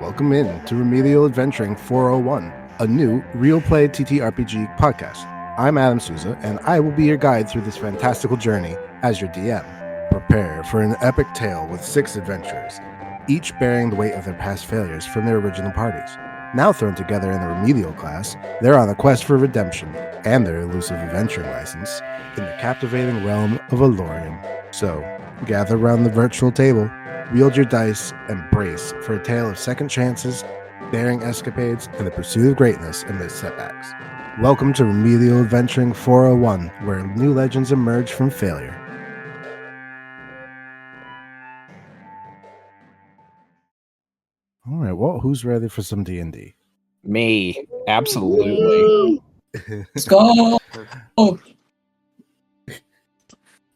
Welcome in to Remedial Adventuring 401, a new real play TTRPG podcast. I'm Adam Souza, and I will be your guide through this fantastical journey as your DM. Prepare for an epic tale with 6 adventurers, each bearing the weight of their past failures from their original parties. Now thrown together in the remedial class, they're on a quest for redemption and their elusive adventuring license in the captivating realm of Alorium. So, gather around the virtual table, wield your dice, and brace for a tale of second chances, daring escapades, and the pursuit of greatness amidst setbacks. Welcome to Remedial Adventuring 401, where new legends emerge from failure. All right, well, who's ready for some D&D? Me, absolutely. Let's go.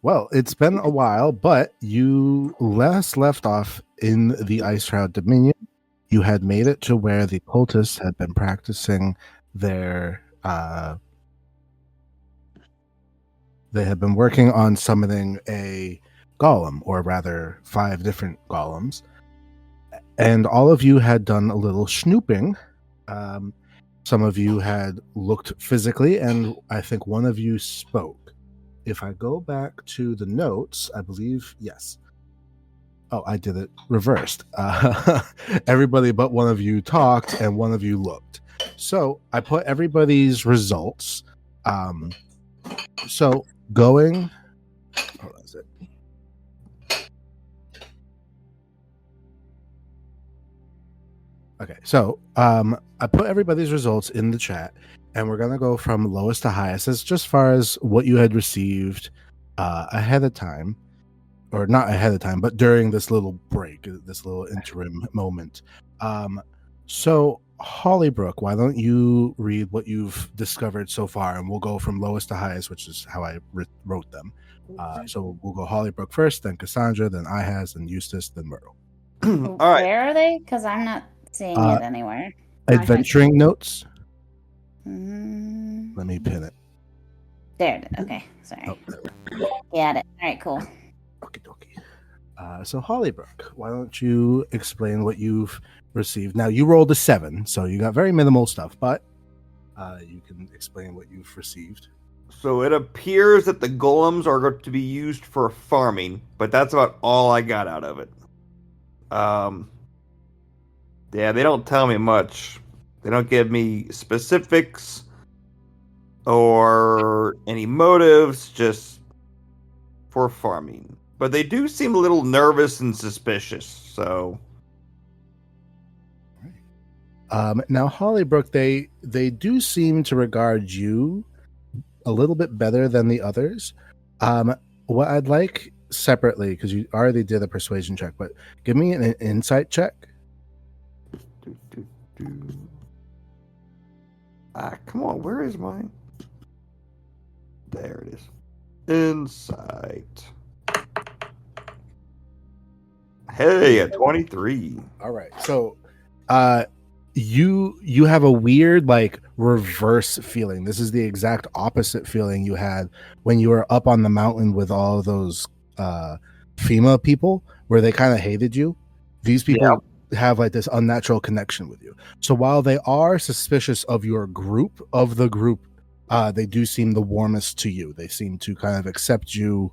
Well, it's been a while, but you last left off in the Ice Shroud Dominion. You had made it to where the cultists had been practicing their... they had been working on summoning a golem, or rather 5 different golems. And all of you had done a little snooping. Some of you had looked physically, and I think one of you spoke. If I go back to the notes, I believe, yes. Oh, I did it reversed. Everybody but one of you talked, and one of you looked. So I put everybody's results. So going... Hold on a sec. Okay, so I put everybody's results in the chat, and we're going to go from lowest to highest as just far as what you had received ahead of time, or not ahead of time, but during this little break, this little interim moment. So, Holly-Brooke, why don't you read what you've discovered so far, and we'll go from lowest to highest, which is how I wrote them. So we'll go Holly-Brooke first, then Cassandra, then Ihaz, then Eustace, then Myrtle. All right. Where are they? Because I'm not seeing it anywhere. Adventuring notes. Let me pin it. There it is. Okay, sorry. Oh, Got it. All right, cool. Okie dokie. So Holly-Brooke, why don't you explain what you've received? Now, you rolled a 7, so you got very minimal stuff, but you can explain what you've received. So it appears that the golems are going to be used for farming, but that's about all I got out of it. Yeah, they don't tell me much. They don't give me specifics or any motives, just for farming. But they do seem a little nervous and suspicious, so... Now, Holly-Brooke, they do seem to regard you a little bit better than the others. What I'd like separately, because you already did a persuasion check, but give me an insight check. Come on, where is mine? There it is. Insight. Hey, a 23. All right. So, you have a weird, like, reverse feeling. This is the exact opposite feeling you had when you were up on the mountain with all of those FEMA people, where they kind of hated you. These people have like this unnatural connection with you. So while they are suspicious of your group, they do seem the warmest to you. They seem to kind of accept you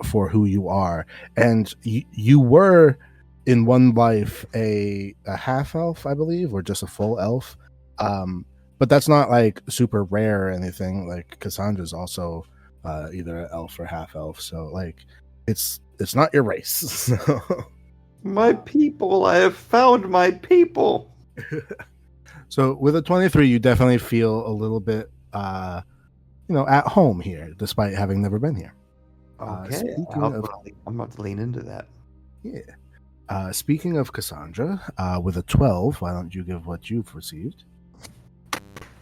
for who you are. And you were in one life a half elf, I believe, or just a full elf. But that's not like super rare or anything. Like Cassandra's also either an elf or half elf. So like it's not your race. So. My people, I have found my people. So with a 23, you definitely feel a little bit, at home here, despite having never been here. Okay, I'm about to lean into that. Yeah. Speaking of Cassandra, with a 12, why don't you give what you've received?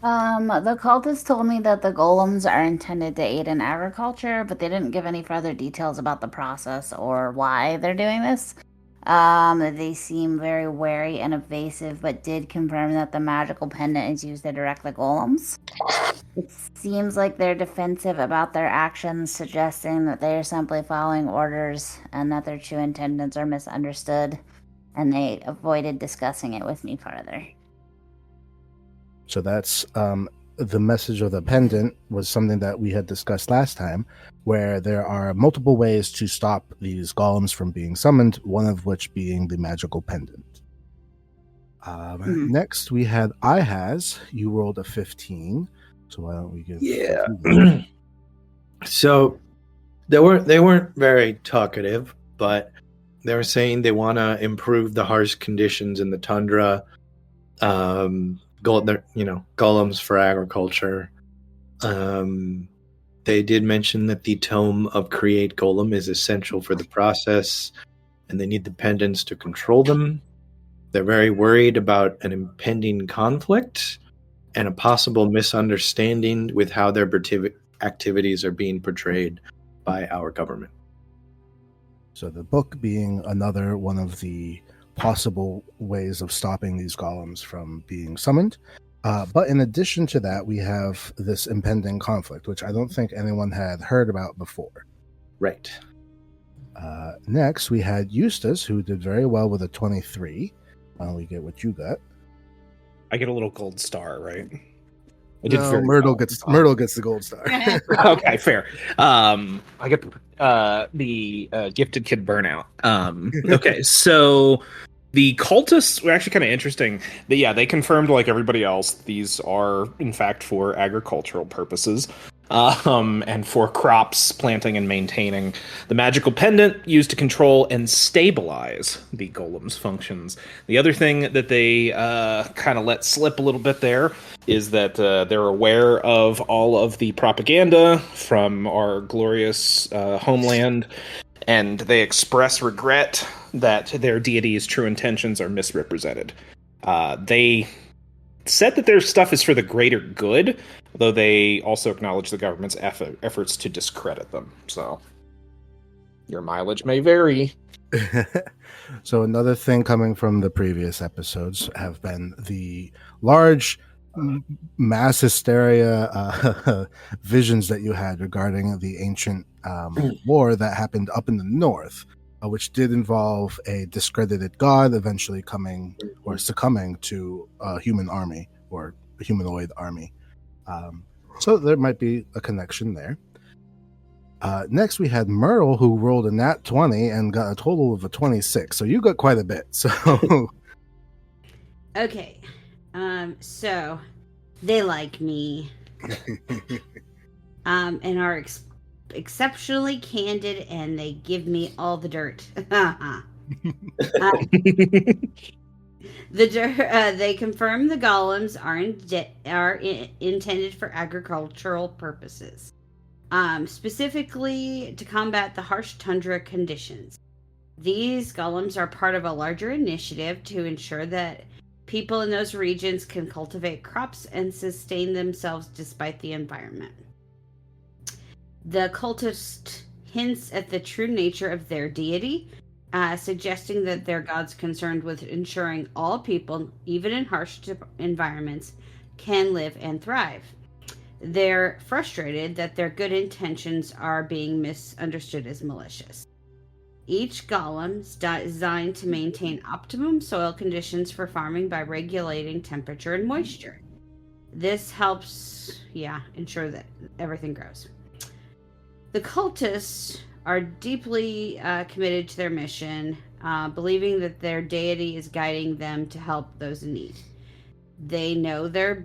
The cultists told me that the golems are intended to aid in agriculture, but they didn't give any further details about the process or why they're doing this. They seem very wary and evasive, but did confirm that the magical pendant is used to direct the golems. It seems like they're defensive about their actions, suggesting that they are simply following orders and that their true intentions are misunderstood. and they avoided discussing it with me further. So that's the message of the pendant was something that we had discussed last time, where there are multiple ways to stop these golems from being summoned, one of which being the magical pendant. Next, we had Ihaz. You rolled a 15, so why don't we give? Yeah. So they weren't very talkative, but they were saying they want to improve the harsh conditions in the tundra. Golems for agriculture. They did mention that the tome of Create Golem is essential for the process, and they need the pendants to control them. They're very worried about an impending conflict and a possible misunderstanding with how their activities are being portrayed by our government. So the book being another one of the possible ways of stopping these golems from being summoned. But in addition to that, we have this impending conflict, which I don't think anyone had heard about before. Right. Next, we had Eustace, who did very well with a 23. We get what you got. I get a little gold star, right? Myrtle gets the gold star. Okay, fair. I get the gifted kid burnout. Okay, so the cultists were actually kind of interesting. They confirmed, like everybody else, these are in fact for agricultural purposes. And for crops, planting, and maintaining. The magical pendant used to control and stabilize the golem's functions. The other thing that they kind of let slip a little bit there is that they're aware of all of the propaganda from our glorious homeland, and they express regret that their deity's true intentions are misrepresented. They said that their stuff is for the greater good, though they also acknowledge the government's efforts to discredit them. So your mileage may vary. So another thing coming from the previous episodes have been the large mass hysteria visions that you had regarding the ancient war that happened up in the north, which did involve a discredited god eventually coming or succumbing to a human army or a humanoid army. So there might be a connection there. Next, we had Myrtle, who rolled a nat 20 and got a total of a 26. So you got quite a bit. So okay. So they like me. And are exceptionally candid, and they give me all the dirt. They confirm the golems are intended for agricultural purposes, specifically to combat the harsh tundra conditions. These golems are part of a larger initiative to ensure that people in those regions can cultivate crops and sustain themselves despite the environment. The cultist hints at the true nature of their deity, suggesting that their god's concerned with ensuring all people, even in harsh environments, can live and thrive. They're frustrated that their good intentions are being misunderstood as malicious. Each golem is designed to maintain optimum soil conditions for farming by regulating temperature and moisture. This helps, ensure that everything grows. The cultists are deeply committed to their mission, believing that their deity is guiding them to help those in need. They know their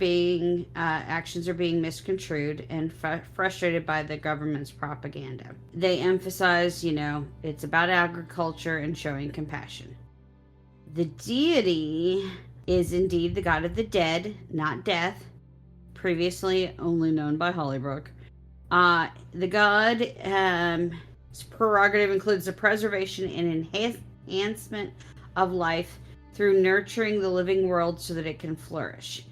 actions are being misconstrued and frustrated by the government's propaganda. They emphasize, it's about agriculture and showing compassion. The deity is indeed the god of the dead, not death, previously only known by Holly-Brooke. The god's prerogative includes the preservation and enhancement of life through nurturing the living world so that it can flourish.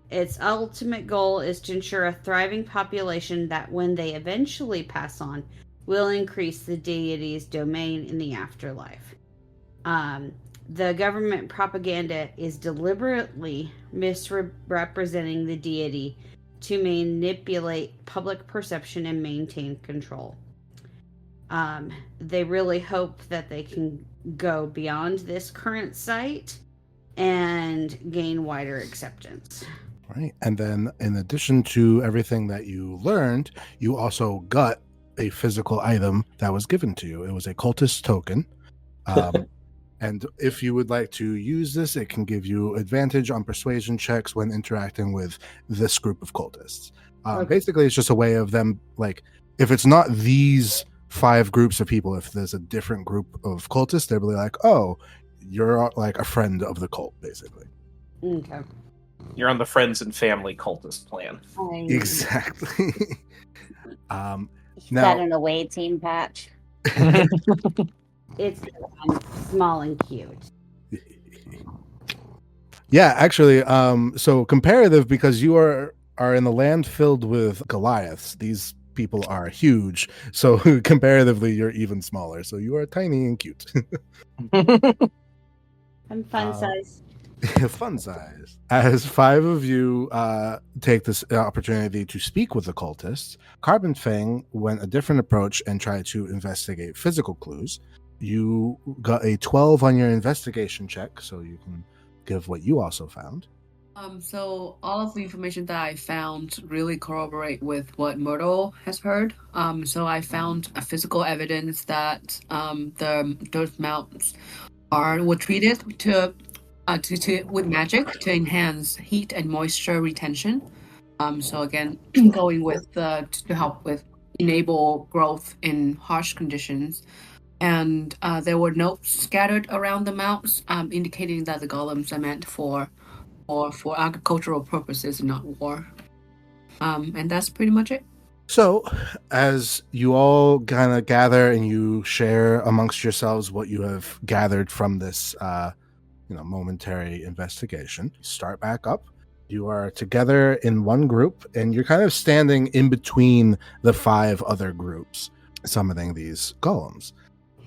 Its ultimate goal is to ensure a thriving population that, when they eventually pass on, will increase the deity's domain in the afterlife. The government propaganda is deliberately misrepresenting the deity to manipulate public perception and maintain control. They really hope that they can go beyond this current site and gain wider acceptance. Right. And then in addition to everything that you learned, you also got a physical item that was given to you. It was a cultist token. And if you would like to use this, it can give you advantage on persuasion checks when interacting with this group of cultists. Okay. Basically, it's just a way of them, like, if it's not these 5 groups of people, if there's a different group of cultists, they'll be like, oh, you're like a friend of the cult, basically. Okay. You're on the friends and family cultist plan. Exactly. Now, Now, an away team patch. It's small and cute. yeah, actually, so comparative, because you are in the land filled with Goliaths. These people are huge, so comparatively, you're even smaller. So you are tiny and cute. I'm fun size. Fun size. As 5 of you take this opportunity to speak with the cultists, Carbon Fang went a different approach and tried to investigate physical clues. You got a 12 on your investigation check, so you can give what you also found. So all of the information that I found really corroborate with what Myrtle has heard. So I found a physical evidence that those mounts were treated with magic to enhance heat and moisture retention. So again, going with to help with enable growth in harsh conditions. And there were notes scattered around the mounts, indicating that the golems are meant for agricultural purposes, not war. And that's pretty much it. So, as you all kind of gather and you share amongst yourselves what you have gathered from this, momentary investigation, start back up. You are together in one group, and you're kind of standing in between the 5 other groups, summoning these golems.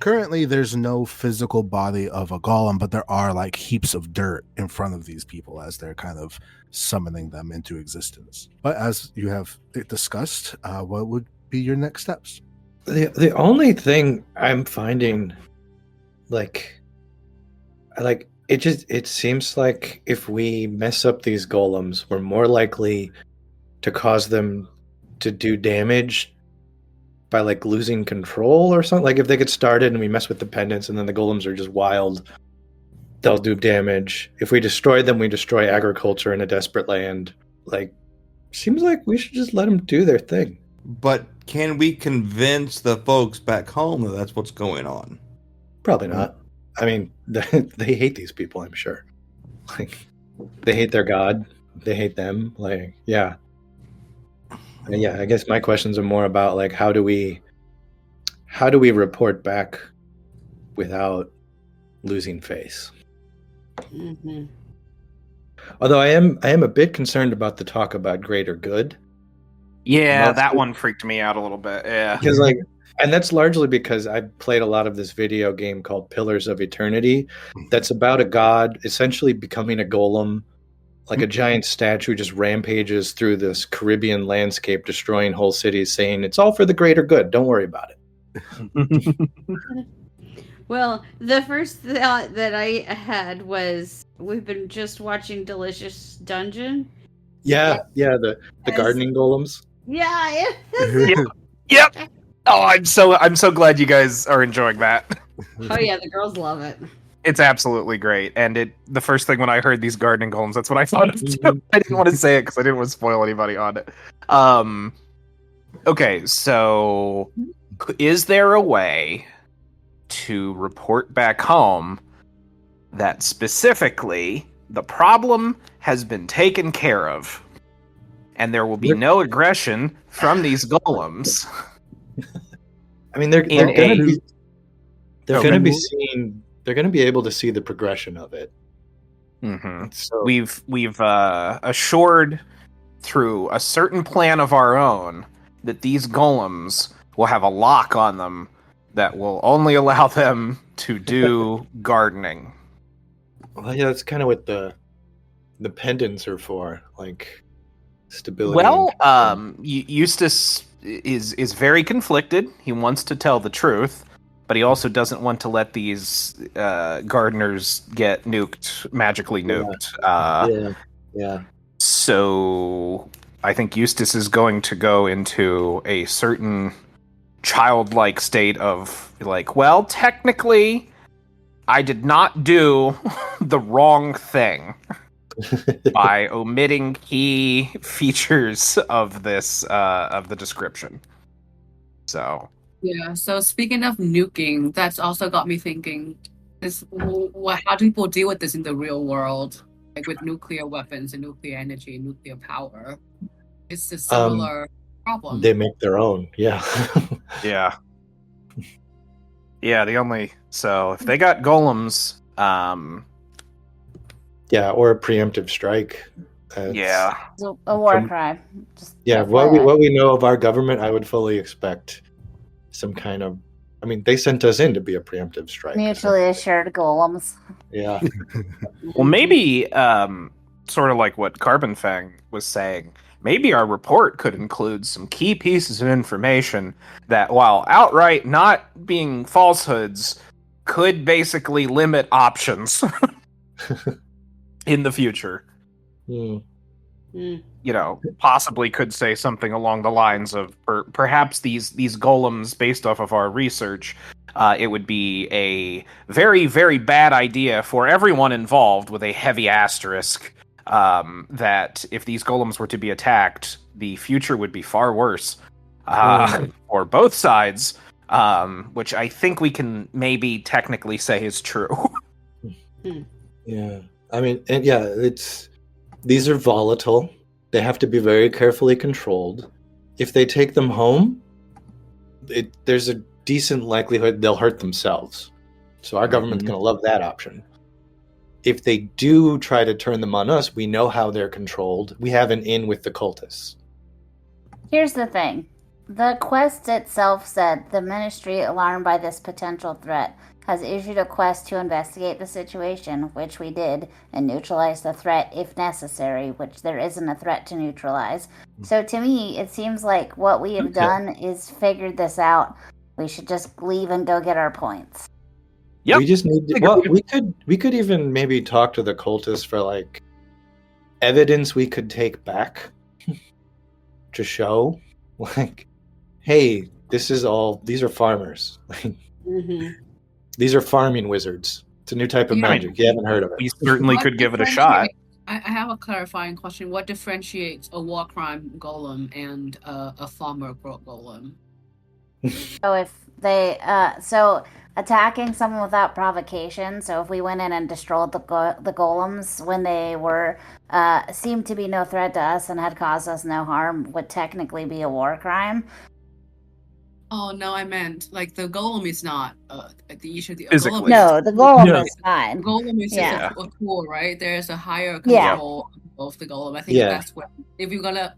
Currently, there's no physical body of a golem, but there are like heaps of dirt in front of these people as they're kind of summoning them into existence. But as you have discussed, what would be your next steps? The only thing I'm finding, it seems like if we mess up these golems, we're more likely to cause them to do damage by losing control or something. Like if they get started and we mess with the pendants and then the golems are just wild, they'll do damage. If we destroy them, we destroy agriculture in a desperate land. Seems like we should just let them do their thing. But can we convince the folks back home that that's what's going on? Probably not. I mean, they hate these people, I'm sure. They hate their god. They hate them. Yeah. Yeah, I guess my questions are more about how do we report back without losing face? Mm-hmm. Although I am a bit concerned about the talk about greater good. Yeah, that one freaked me out a little bit. Yeah, because and that's largely because I played a lot of this video game called Pillars of Eternity. That's about a god essentially becoming a golem. Like a giant statue just rampages through this Caribbean landscape, destroying whole cities, saying, it's all for the greater good. Don't worry about it. Well, the first thought that I had was we've been just watching Delicious Dungeon. Yeah, the gardening golems. Yeah. Yep. Oh, I'm so glad you guys are enjoying that. Oh yeah, the girls love it. It's absolutely great, and the first thing when I heard these gardening golems, that's what I thought of too. I didn't want to say it because I didn't want to spoil anybody on it. Okay, so is there a way to report back home that specifically the problem has been taken care of, and there will be no aggression from these golems? I mean, they're going to be seeing. They're going to be able to see the progression of it. Mm-hmm. So we've assured through a certain plan of our own that these golems will have a lock on them that will only allow them to do gardening. Well, yeah, that's kind of what the pendants are for, stability. Well, Eustace is very conflicted. He wants to tell the truth, but he also doesn't want to let these gardeners get magically nuked. Yeah. So I think Eustace is going to go into a certain childlike state of like, well, technically, I did not do the wrong thing by omitting key features of this of the description. So Yeah, so speaking of nuking, that's also got me thinking, how do people deal with this in the real world? Like with nuclear weapons and nuclear energy and nuclear power. It's a similar problem. They make their own, yeah. Yeah. So if they got golems, yeah, or a preemptive strike. Yeah. It's a war crime. Just Yeah, FYI. what we know of our government, I would fully expect some kind of. I mean, they sent us in to be a preemptive strike. Mutually assured golems. Yeah. Well, maybe sort of like what Carbon Fang was saying. Maybe our report could include some key pieces of information that, while outright not being falsehoods, could basically limit options in the future. Mm. You know, possibly could say something along the lines of perhaps these golems, based off of our research, it would be a very, very bad idea for everyone involved, with a heavy asterisk, that if these golems were to be attacked, the future would be far worse for both sides, which I think we can maybe technically say is true. Yeah. I mean, and yeah, these are volatile. They have to be very carefully controlled. If they take them home, there's a decent likelihood they'll hurt themselves. So our government's going to love that option. If they do try to turn them on us, we know how they're controlled. We have an in with the cultists. Here's the thing. The quest itself said the ministry, alarmed by this potential threat, has issued a quest to investigate the situation, which we did, and neutralize the threat if necessary, which there isn't a threat to neutralize. So to me, it seems like what we have done is figured this out. We should just leave and go get our points. Yep. We just need to, well, we could even maybe talk to the cultists for like evidence we could take back to show, like, hey, these are farmers. These are farming wizards. It's a new type of magic. You haven't heard of it. We certainly could give it a shot. I have a clarifying question. What differentiates a war crime golem and a farmer golem? So if they, attacking someone without provocation. So if we went in and destroyed the golems when they were seemed to be no threat to us and had caused us no harm, would technically be a war crime. Oh no, I meant like the golem is not the issue. The golem is fine. The golem is just a tool, right? There's a higher control of the golem. I think that's what, if we're gonna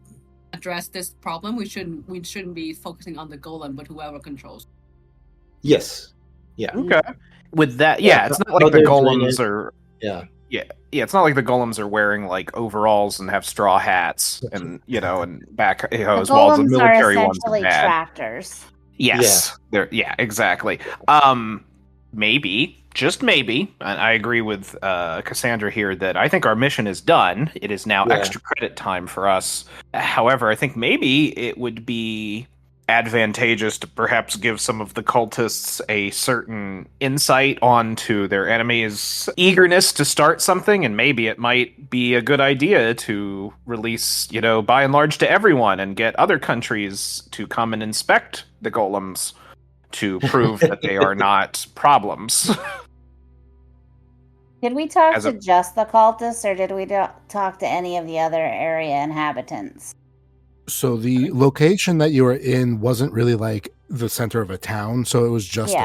address this problem, we shouldn't be focusing on the golem, but whoever controls. Yes. Yeah. Okay. With that, it's not like the golems are. It's not like the golems are wearing like overalls and have straw hats and and back as well as the military ones are bad. Tractors. Yes. Yeah. Exactly. Maybe, just maybe, and I agree with Cassandra here that I think our mission is done. It is now extra credit time for us. However, I think maybe it would be advantageous to perhaps give some of the cultists a certain insight onto their enemy's eagerness to start something, and maybe it might be a good idea to release, by and large to everyone and get other countries to come and inspect the golems to prove that they are not problems. Did we talk to just the cultists, or did we talk to any of the other area inhabitants? So the location that you were in wasn't really like the center of a town, so it was just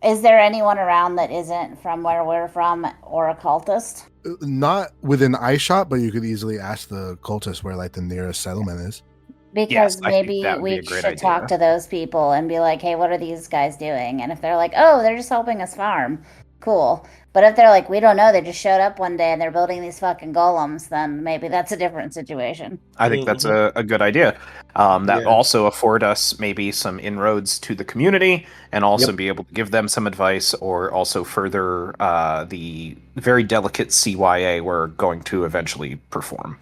Is there anyone around that isn't from where we're from or a cultist? Not within eyeshot, but you could easily ask the cultist where like the nearest settlement is. Because maybe we should talk to those people and be like, hey, what are these guys doing? And if they're like, oh, they're just helping us farm, cool. But if they're like, we don't know, they just showed up one day and they're building these fucking golems, then maybe that's a different situation. I think that's a good idea. That Yeah. also afford us maybe some inroads to the community and also Yep. be able to give them some advice or also further the very delicate CYA we're going to eventually perform.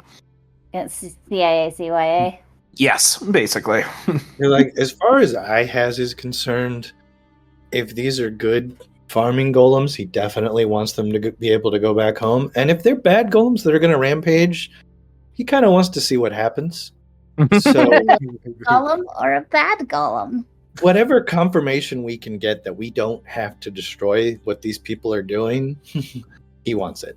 It's CIA, CYA. Yes, basically. You're like, as far as IHAZ is concerned, if these are good farming golems, he definitely wants them to be able to go back home. And if they're bad golems that are going to rampage, he kind of wants to see what happens. So Golem or a bad golem? whatever confirmation we can get that we don't have to destroy what these people are doing, he wants it.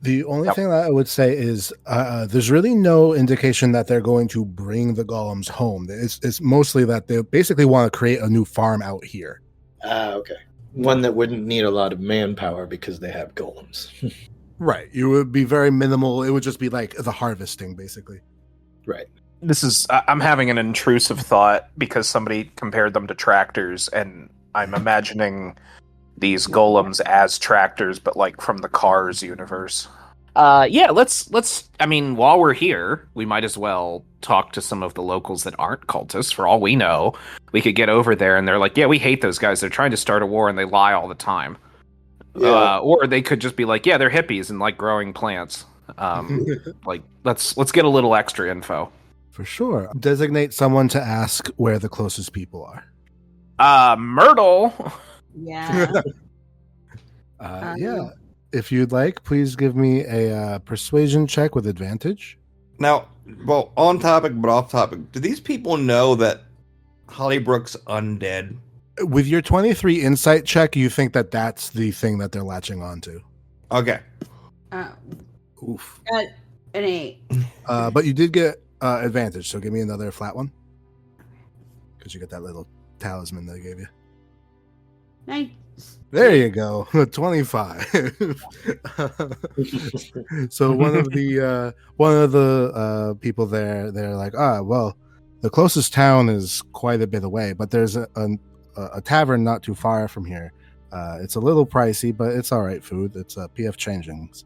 The only thing that I would say is there's really no indication that they're going to bring the golems home. It's mostly that they basically want to create a new farm out here. Okay. One that wouldn't need a lot of manpower because they have golems. Right. It would be very minimal. It would just be like the harvesting, basically. Right. I'm having an intrusive thought because somebody compared them to tractors, and I'm imagining these golems as tractors, but like from the Cars universe. Yeah, let's. I mean, while we're here, we might as well talk to some of the locals that aren't cultists. For all we know, we could get over there, and they're like, "Yeah, we hate those guys. They're trying to start a war, and they lie all the time." Yeah. Or they could just be like, "Yeah, they're hippies and like growing plants." Like, let's get a little extra info. For sure. Designate someone to ask where the closest people are. Myrtle. Yeah. Yeah. If you'd like, please give me a persuasion check with advantage. Now, well, on topic but off topic, do these people know that Holly-Brooke's undead? With your 23 insight check, you think that that's the thing that they're latching onto. Okay. Oof. An 8. But you did get advantage, so give me another flat one. Because you get that little talisman they gave you. Nice. There you go. 25. So one of the people there, they're like, well, the closest town is quite a bit away, but there's a tavern not too far from here. It's a little pricey, but it's all right food. It's PF Changings.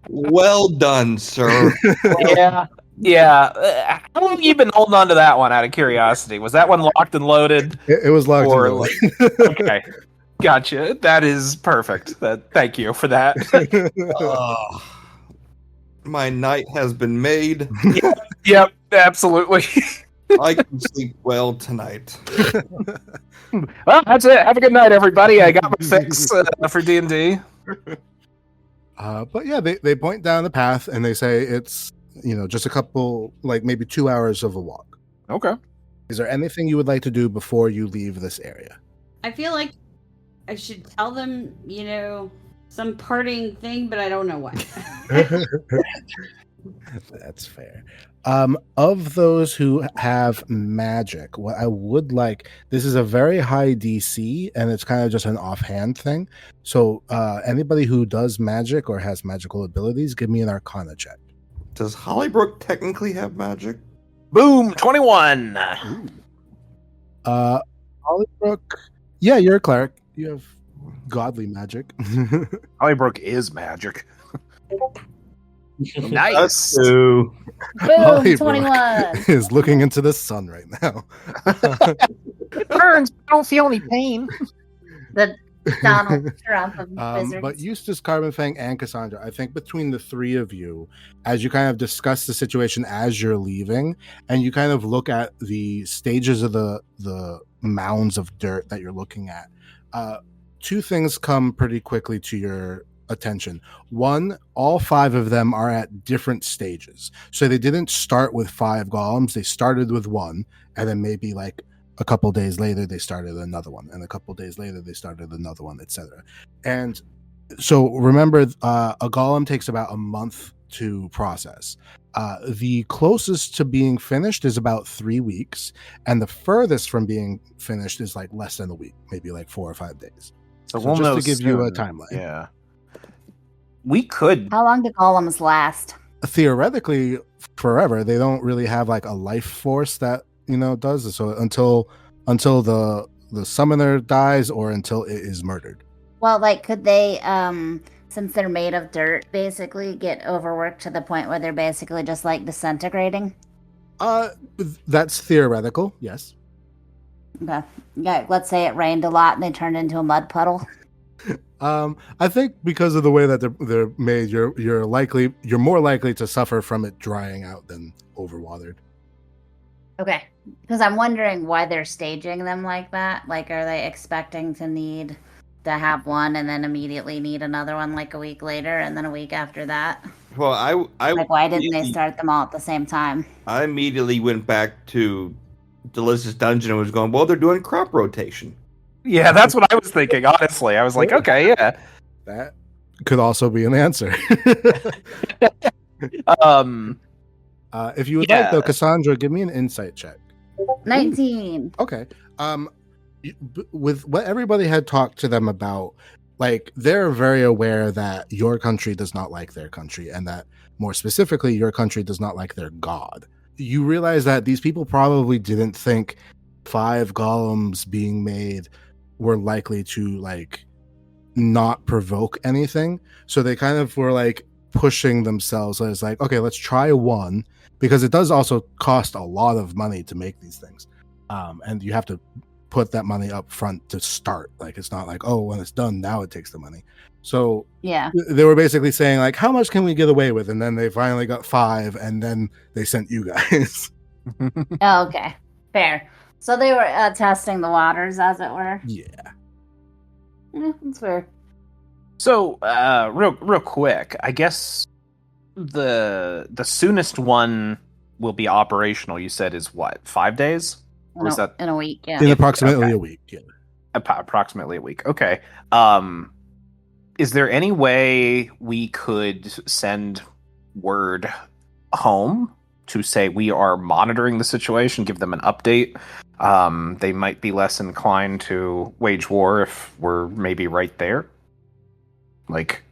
Well done, sir. Yeah. How long have you been holding on to that one? Out of curiosity, was that one locked and loaded? It was locked Or and loaded. Okay, gotcha. That is perfect. Thank you for that. My night has been made. Yep, absolutely. I can sleep well tonight. Well, that's it. Have a good night, everybody. I got my fix for D&D. But yeah, they point down the path and they say it's, just a couple, like maybe 2 hours of a walk. Okay. Is there anything you would like to do before you leave this area? I feel like I should tell them, some parting thing, but I don't know what. That's fair. Of those who have magic, what I would like, this is a very high DC and it's kind of just an offhand thing. So anybody who does magic or has magical abilities, give me an Arcana check. Does Holly-Brooke technically have magic? Boom, 21. Holly-Brooke, yeah, you're a cleric. You have godly magic. Holly-Brooke is magic. Nice. Boom, Holly-Brooke 21. is looking into the sun right now. It burns. I don't feel any pain. The Donald Trump of wizards. But Eustace, Carbonfang, and Cassandra, I think between the three of you, as you kind of discuss the situation as you're leaving, and you kind of look at the stages of the mounds of dirt that you're looking at, two things come pretty quickly to your attention. One, all 5 of them are at different stages. So they didn't start with 5 golems, they started with 1, and then maybe like a couple days later they started another one, and a couple days later they started another one, etc. And so remember, a golem takes about a month to process. The closest to being finished is about 3 weeks, and the furthest from being finished is like less than a week, maybe like 4 or 5 days. So we'll just know to give you a soon. timeline. Yeah. We could. How long do golems last? Theoretically, forever. They don't really have like a life force that does. So until the summoner dies or until it is murdered. Well, like, could they, since they're made of dirt, basically get overworked to the point where they're basically just like disintegrating? That's theoretical. Yes. Okay. Yeah. Let's say it rained a lot and they turned into a mud puddle. I think because of the way that they're made, you're more likely to suffer from it drying out than overwatered. Okay. Because I'm wondering why they're staging them like that. Like, are they expecting to need to have one and then immediately need another one like a week later and then a week after that? Well, I Like, why didn't they start them all at the same time? I immediately went back to Delicious Dungeon and was going, well, they're doing crop rotation. Yeah, that's what I was thinking, honestly. I was like, okay, yeah. That could also be an answer. If you would like, though, Cassandra, give me an insight check. 19. Okay. With what everybody had talked to them about, like, they're very aware that your country does not like their country, and that more specifically, your country does not like their god. You realize that these people probably didn't think 5 golems being made were likely to, like, not provoke anything. So they kind of were like pushing themselves. It's like, okay, let's try one, because it does also cost a lot of money to make these things. And you have to put that money up front to start. Like, it's not like, oh, when it's done, now it takes the money. So yeah, they were basically saying, like, how much can we get away with? And then they finally got 5, and then they sent you guys. Oh, okay. Fair. So they were testing the waters, as it were. Yeah. That's fair. So, real quick, I guess the soonest one will be operational. You said is what, 5 days? Or is that in a week? Yeah, in approximately a week. Yeah, approximately a week. Okay. Is there any way we could send word home to say we are monitoring the situation, give them an update? They might be less inclined to wage war if we're maybe right there. Like,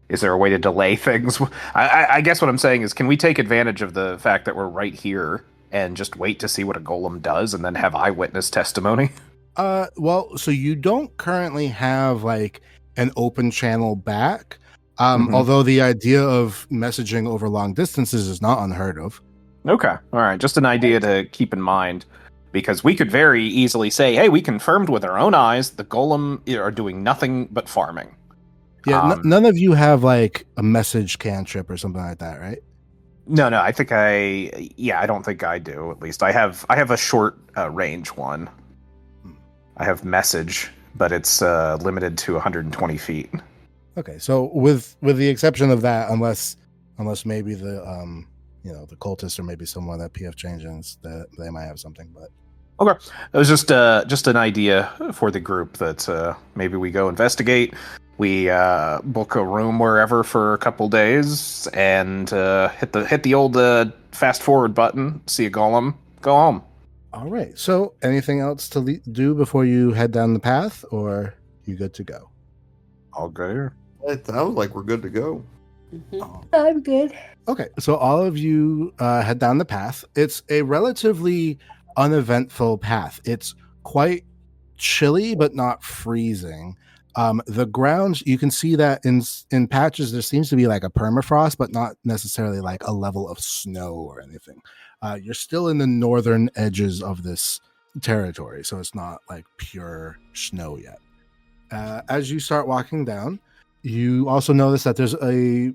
is there a way to delay things? I guess what I'm saying is, can we take advantage of the fact that we're right here and just wait to see what a golem does and then have eyewitness testimony? Well, so you don't currently have, like, an open channel back. Although the idea of messaging over long distances is not unheard of. Okay. All right. Just an idea to keep in mind, because we could very easily say, hey, we confirmed with our own eyes the golem are doing nothing but farming. Yeah, none of you have, like, a message cantrip or something like that, right? No, I think I don't think I do, at least. I have a short range one. I have message, but it's limited to 120 feet. Okay, so with the exception of that, unless maybe the the cultists or maybe someone at PF Changes, that they might have something, but okay, it was just an idea for the group that maybe we go investigate. We book a room wherever for a couple days and hit the old fast forward button, see a golem, go home. All right. So, anything else to do before you head down the path, or you good to go? All good. It sounds like we're good to go. I'm good. Okay. So all of you head down the path. It's a relatively uneventful path. It's quite chilly, but not freezing. The ground, you can see that in patches there seems to be like a permafrost, but not necessarily like a level of snow or anything. You're still in the northern edges of this territory, so it's not like pure snow yet. As you start walking down, you also notice that there's a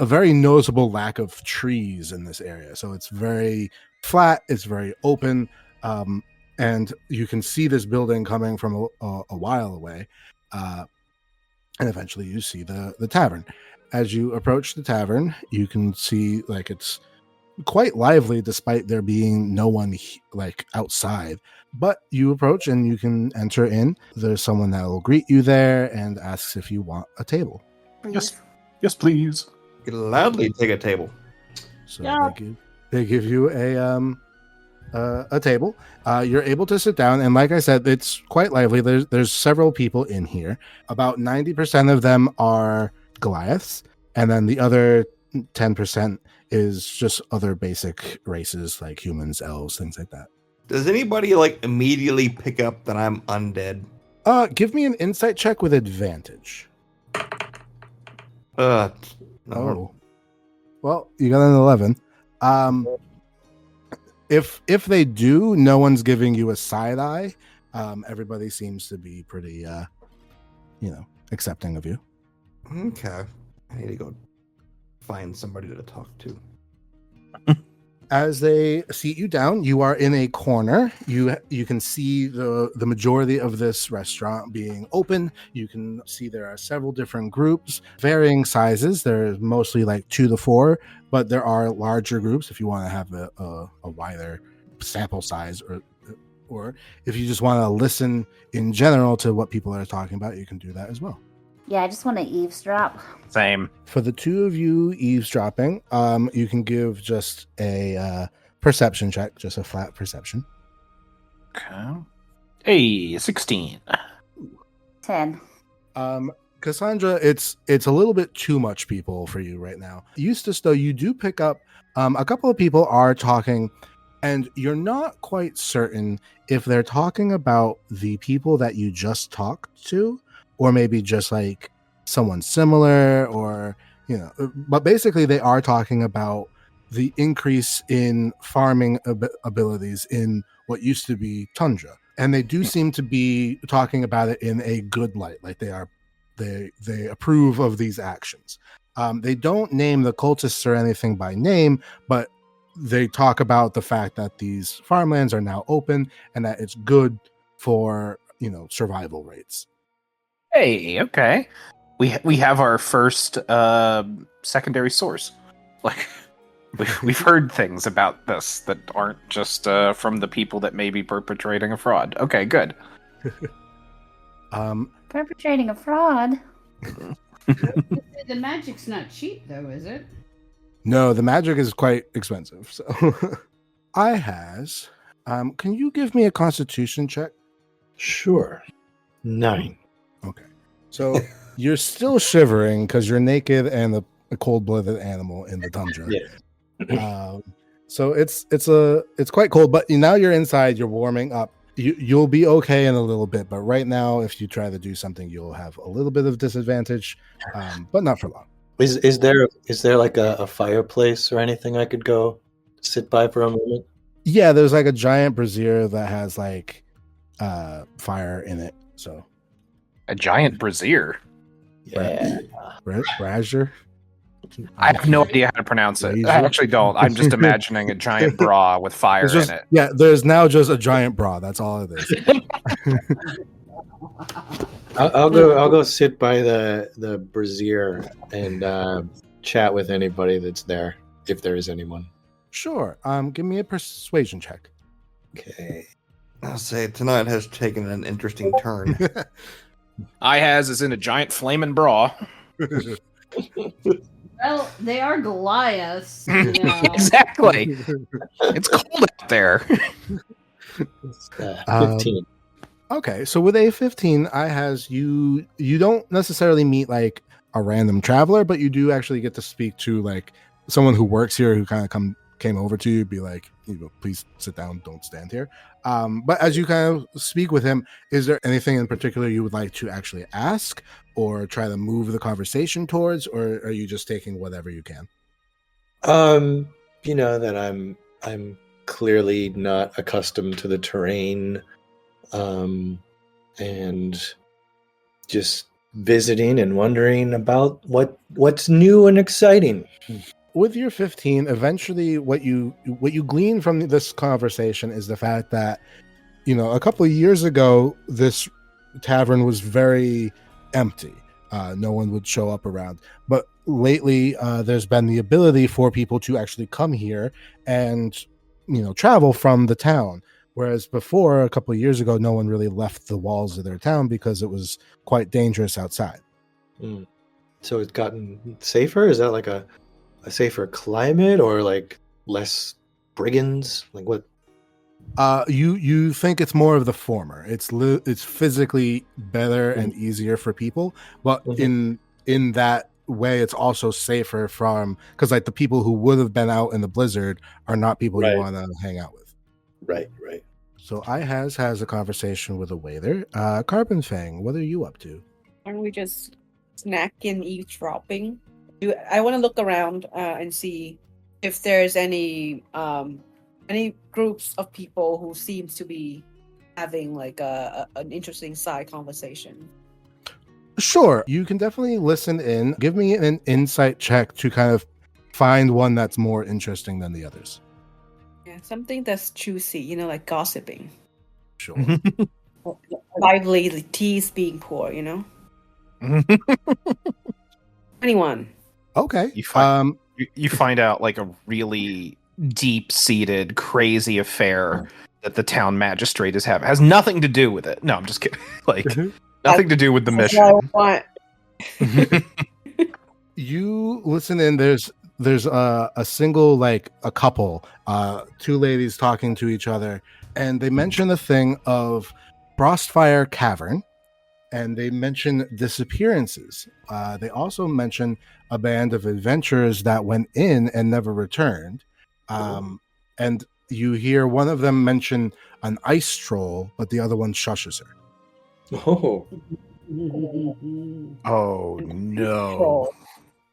very noticeable lack of trees in this area. So it's very flat, it's very open, and you can see this building coming from a while away. And eventually you see the tavern. As you approach the tavern, you can see, like, it's quite lively despite there being no one like outside. But you approach and you can enter in. There's someone that will greet you there and asks if you want a table. Yes, please. You can loudly take a table. So they give you a table. You're able to sit down, and like I said, it's quite lively. There's several people in here. About 90% of them are Goliaths, and then the other 10% is just other basic races like humans, elves, things like that. Does anybody like immediately pick up that I'm undead? Give me an insight check with advantage. No. Oh, well, you got an 11. If they do, no one's giving you a side eye. Everybody seems to be pretty, accepting of you. Okay, I need to go find somebody to talk to. As they seat you down, you are in a corner. You can see the majority of this restaurant being open. You can see there are several different groups, varying sizes. There's mostly like 2 to 4, but there are larger groups if you want to have a wider sample size, or if you just want to listen in general to what people are talking about, you can do that as well. Yeah, I just want to eavesdrop. Same. For the 2 of you eavesdropping, you can give just a perception check, just a flat perception. Okay. Hey, 16. 10. Cassandra, it's a little bit too much people for you right now. Eustace, though, you do pick up a couple of people are talking, and you're not quite certain if they're talking about the people that you just talked to, or maybe just like someone similar, or, but basically they are talking about the increase in farming abilities in what used to be tundra. And they do seem to be talking about it in a good light, like they approve of these actions. They don't name the cultists or anything by name, but they talk about the fact that these farmlands are now open and that it's good for, survival rates. Hey, okay. We have our first secondary source. Like, we've heard things about this that aren't just from the people that may be perpetrating a fraud. Okay, good. Perpetrating a fraud? The magic's not cheap, though, is it? No, the magic is quite expensive. So, can you give me a constitution check? Sure. 9. Okay. So you're still shivering because you're naked and a cold-blooded animal in the tundra. Yeah. So it's quite cold, but now you're inside, you're warming up. You'll be okay in a little bit, but right now, if you try to do something, you'll have a little bit of disadvantage, but not for long. Is there like a fireplace or anything I could go sit by for a moment? Yeah, there's like a giant brazier that has like fire in it. So A giant brazier. Yeah. brazier. I have no idea how to pronounce it. I actually don't. I'm just imagining a giant bra with fire in it. Yeah, there's now just a giant bra. That's all it is. I'll go sit by the brazier and chat with anybody that's there, if there is anyone. Sure. Give me a persuasion check. Okay. I'll say tonight has taken an interesting turn. I has is in a giant flaming bra. Well, they are Goliaths. Exactly. It's cold out there. 15. Okay, so with a 15, I has you don't necessarily meet like a random traveler, but you do actually get to speak to like someone who works here who kind of came over to you, be like, please sit down, don't stand here. But as you kind of speak with him, is there anything in particular you would like to actually ask or try to move the conversation towards, or are you just taking whatever you can? That I'm clearly not accustomed to the terrain, and just visiting and wondering about what's new and exciting. With your 15, eventually what you glean from this conversation is the fact that, a couple of years ago, this tavern was very empty. No one would show up around. But lately, there's been the ability for people to actually come here and, travel from the town. Whereas before, a couple of years ago, no one really left the walls of their town because it was quite dangerous outside. So it's gotten safer? Is that like a safer climate, or like less brigands? Like what? You think it's more of the former. It's physically better and easier for people, but in that way, it's also safer from because like the people who would have been out in the blizzard are not people you want to hang out with. Right. So has a conversation with a waiter. Carbon Fang, what are you up to? Aren't we just snacking, eavesdropping? I want to look around and see if there's any groups of people who seems to be having like an interesting side conversation. Sure, you can definitely listen in. Give me an insight check to kind of find one that's more interesting than the others. Yeah, something that's juicy, like gossiping. Sure. Lively, the teas being poured, 21. Okay. You find out like a really deep-seated, crazy affair that the town magistrate is having. Has nothing to do with it. No, I'm just kidding. Like nothing to do with the mission. You listen in. There's a single, like a couple, two ladies talking to each other, and they mention the thing of Frostfire Cavern, and they mention disappearances. They also mention a band of adventurers that went in and never returned. And you hear one of them mention an ice troll, but the other one shushes her. Oh. Oh no.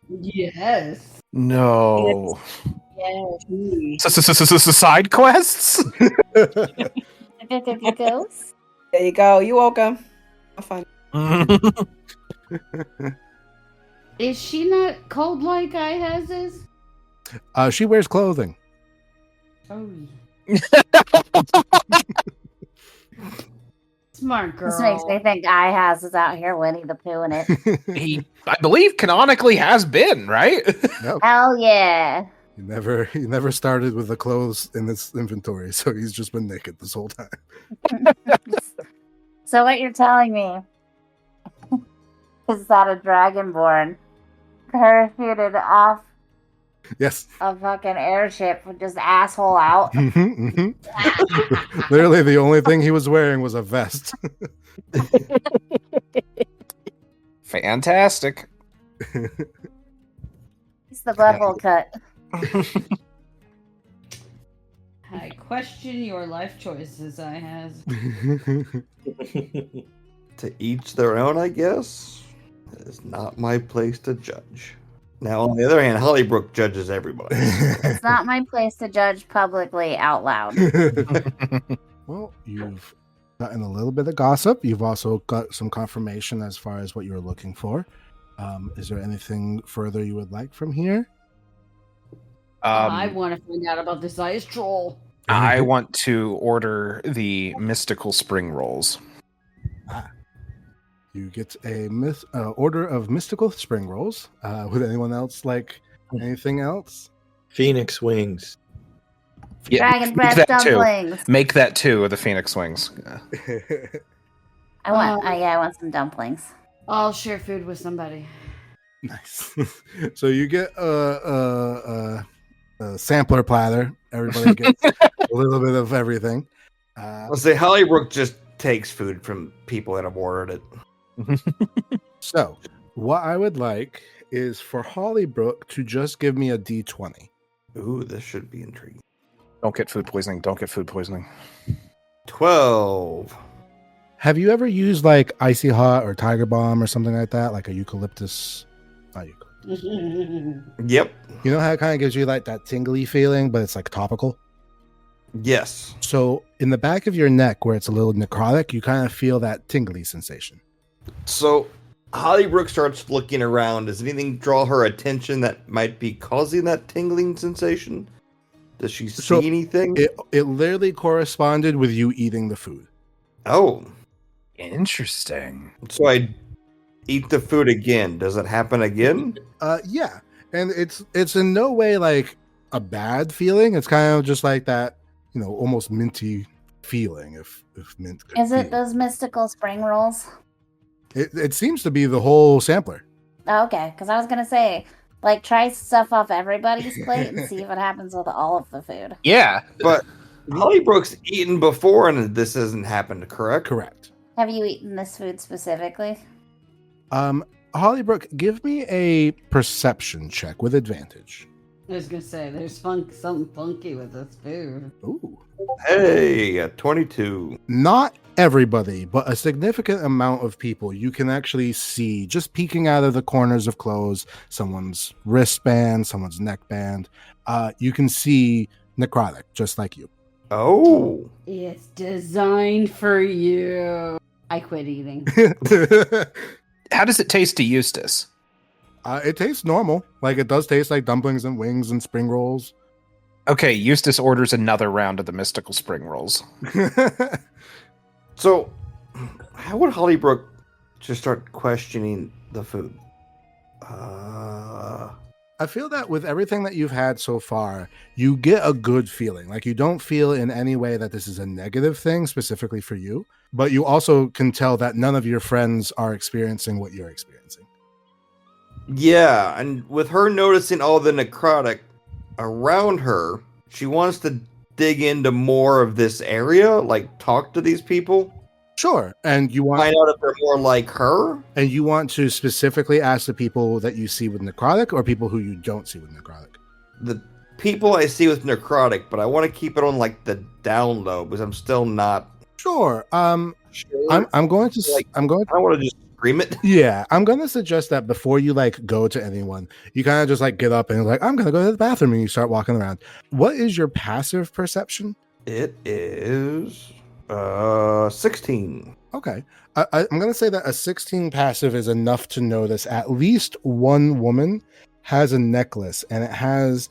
Yes. No. Yes. Side quests? Ghosts? There you go. You're welcome. Have fun. Is she not cold like I has is? She wears clothing. Oh. Smart girl. This makes me think I has is out here Winnie the Pooh in it. He, I believe, canonically has been, right? Nope. Hell yeah. He never started with the clothes in his inventory, so he's just been naked this whole time. So what you're telling me is that a dragonborn parachuted off Yes. a fucking airship with just asshole out? Literally, the only thing he was wearing was a vest. Fantastic. It's the butthole cut. I question your life choices, I has. To each their own, I guess. It is not my place to judge. Now, on the other hand, Holly-Brooke judges everybody. It's not my place to judge publicly out loud. Well, you've gotten a little bit of gossip. You've also got some confirmation as far as what you were looking for. Is there anything further you would like from here? I want to find out about this ice troll. I want to order the mystical spring rolls. You get a order of mystical spring rolls. Would anyone else like anything else? Phoenix wings. Dragon breath dumplings. Make that two of the Phoenix wings. I want some dumplings. I'll share food with somebody. Nice. So you get a sampler platter. Everybody gets a little bit of everything. Let's say Holly-Brooke just takes food from people that have ordered it. So, what I would like is for Holly-Brooke to just give me a D20. Ooh, this should be intriguing. Don't get food poisoning. Don't get food poisoning. 12. Have you ever used like Icy Hot or Tiger Balm or something like that? Like a eucalyptus? Not eucalyptus. Yep. You know how it kind of gives you like that tingly feeling, but it's like topical? Yes. So in the back of your neck where it's a little necrotic, you kind of feel that tingly sensation. So Holly-Brooke starts looking around. Does anything draw her attention that might be causing that tingling sensation? Does she see anything? It literally corresponded with you eating the food. Oh. Interesting. So I eat the food again. Does it happen again? Yeah. And it's in no way like a bad feeling. It's kind of just like that, almost minty feeling if mint could Is it feel. those mystical spring rolls? It seems to be the whole sampler. Oh, okay, because I was gonna say, like, try stuff off everybody's plate and see if it happens with all of the food. Yeah. But Holly-Brooke's eaten before and this hasn't happened, correct? Correct. Have you eaten this food specifically? Holly-Brooke, give me a perception check with advantage. I was gonna say there's something funky with this food. Ooh. Hey, a 22. Not everybody, but a significant amount of people you can actually see just peeking out of the corners of clothes, someone's wristband, someone's neckband. You can see necrotic, just like you. Oh. It's designed for you. I quit eating. How does it taste to Eustace? It tastes normal. Like, it does taste like dumplings and wings and spring rolls. Okay, Eustace orders another round of the mystical spring rolls. So, how would Holly-Brooke just start questioning the food? I feel that with everything that you've had so far, you get a good feeling. Like, you don't feel in any way that this is a negative thing specifically for you, but you also can tell that none of your friends are experiencing what you're experiencing. Yeah, and with her noticing all the necrotic around her, she wants to dig into more of this area, like talk to these people. Sure. And you want Find out if they're more like her. And you want to specifically ask the people that you see with necrotic or people who you don't see with necrotic? The people I see with necrotic, but I want to keep it on like the down low because I'm still not sure. I'm going to like, I don't want to just scream it. Yeah, I'm going to suggest that before you like go to anyone, you kind of just like get up and like, I'm going to go to the bathroom, and you start walking around. What is your passive perception? It is 16. Okay. I'm going to say that a 16 passive is enough to notice at least one woman has a necklace, and it has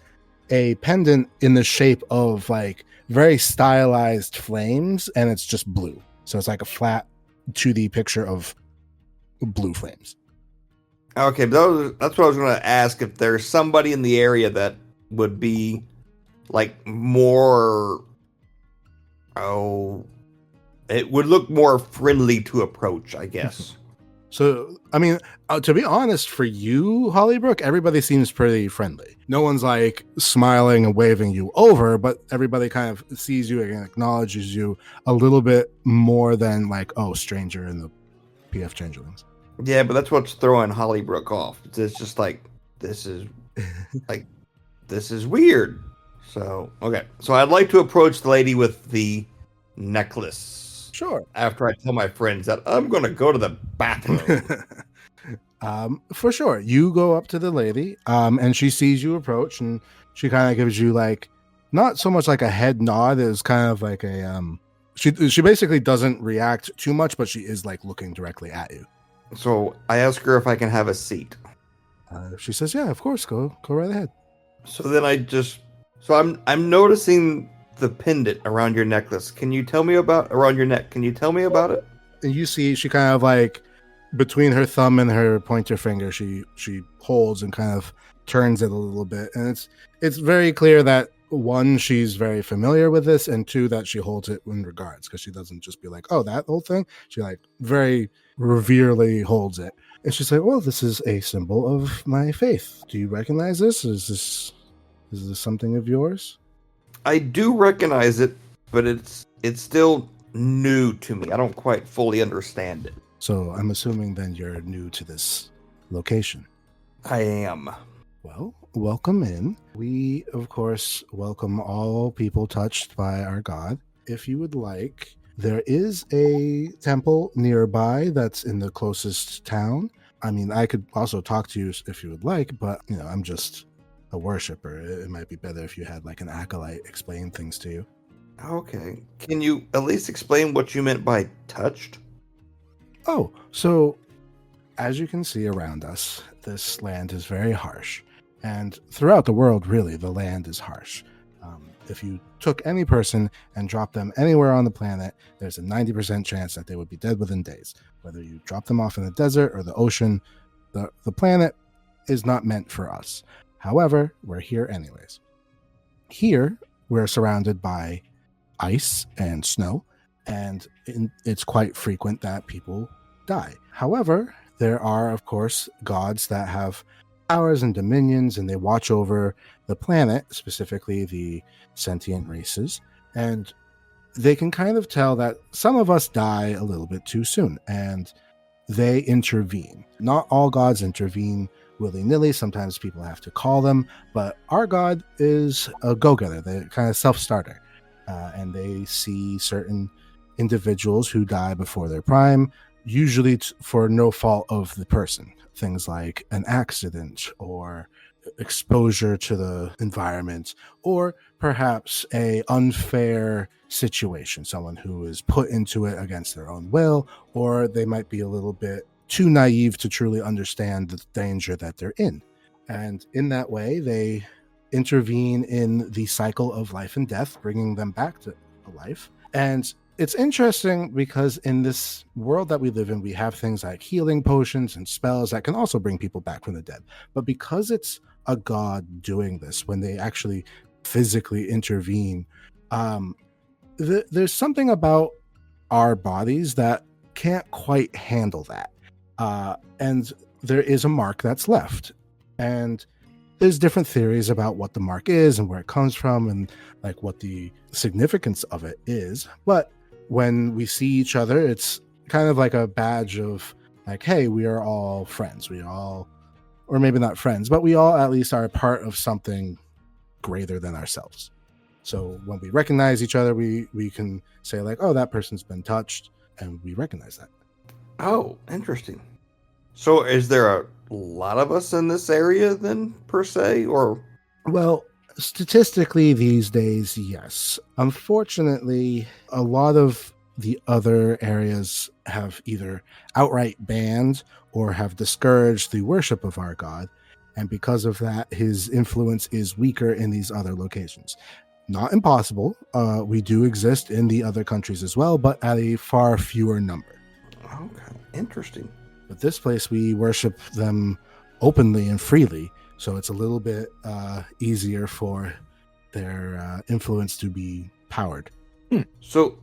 a pendant in the shape of like very stylized flames, and it's just blue. So it's like a flat 2D picture of blue flames. Okay, but that's what I was going to ask, if there's somebody in the area that would be like more... it would look more friendly to approach, I guess. So, I mean, to be honest, for you, Holly-Brooke, everybody seems pretty friendly. No one's like smiling and waving you over, but everybody kind of sees you and acknowledges you a little bit more than like, oh, stranger in the PF Changelings. Yeah, but that's what's throwing Holly-Brooke off. It's just like, this is weird. So, okay. So I'd like to approach the lady with the necklace. Sure. After I tell my friends that I'm going to go to the bathroom. For sure. You go up to the lady, and she sees you approach, and she kind of gives you like, not so much like a head nod, it's kind of like a, she basically doesn't react too much, but she is like looking directly at you. So I ask her if I can have a seat. She says, yeah, of course, go right ahead. So then I'm noticing the pendant around your necklace. Can you tell me around your neck? Can you tell me about it? And you see she kind of like between her thumb and her pointer finger, she holds and kind of turns it a little bit. And it's very clear that one, she's very familiar with this, and two, that she holds it in regards, because she doesn't just be like, oh, that whole thing. She like very reverely holds it. And she's like, well, this is a symbol of my faith. Do you recognize this? Is this something of yours? I do recognize it, but it's still new to me. I don't quite fully understand it. So I'm assuming then you're new to this location. I am. Well, welcome in. We, of course, welcome all people touched by our God. If you would like, there is a temple nearby that's in the closest town. I mean, I could also talk to you if you would like, but, I'm just a worshiper. It might be better if you had like an acolyte explain things to you. Okay. Can you at least explain what you meant by touched? Oh, so as you can see around us, this land is very harsh. And throughout the world, really, the land is harsh. If you took any person and dropped them anywhere on the planet, there's a 90% chance that they would be dead within days. Whether you drop them off in the desert or the ocean, the planet is not meant for us. However, we're here anyways. Here, we're surrounded by ice and snow, and it's quite frequent that people die. However, there are, of course, gods that have powers and dominions, and they watch over the planet, specifically the sentient races, and they can kind of tell that some of us die a little bit too soon, and they intervene. Not all gods intervene willy-nilly. Sometimes people have to call them, but our god is a go-getter. They're kind of self-starter, and they see certain individuals who die before their prime, usually for no fault of the person. Things like an accident or exposure to the environment, or perhaps a unfair situation, someone who is put into it against their own will, or they might be a little bit too naive to truly understand the danger that they're in. And in that way, they intervene in the cycle of life and death, bringing them back to life. And it's interesting because in this world that we live in, we have things like healing potions and spells that can also bring people back from the dead. But because it's a god doing this, when they actually physically intervene, there's something about our bodies that can't quite handle that. And there is a mark that's left. And there's different theories about what the mark is and where it comes from and like what the significance of it is. But when we see each other, it's kind of like a badge of like, hey, we are all friends. We all, or maybe not friends, but we all at least are a part of something greater than ourselves. So when we recognize each other, we can say like, oh, that person's been touched, and we recognize that. Oh, interesting. So is there a lot of us in this area then, per se, or? Well, statistically these days, yes. Unfortunately, a lot of the other areas have either outright banned or have discouraged the worship of our god. And because of that, his influence is weaker in these other locations. Not impossible. We do exist in the other countries as well, but at a far fewer number. Okay, interesting. But this place, we worship them openly and freely, so it's a little bit easier for their influence to be powered. So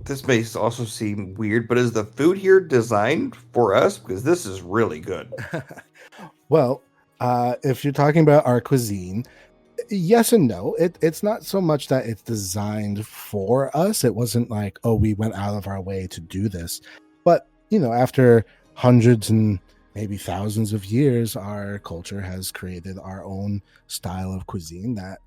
this may also seem weird, but is the food here designed for us? Because this is really good. Well, if you're talking about our cuisine, yes and no. It's not so much that it's designed for us. It wasn't like, oh, we went out of our way to do this. But, you know, after hundreds and maybe thousands of years, our culture has created our own style of cuisine that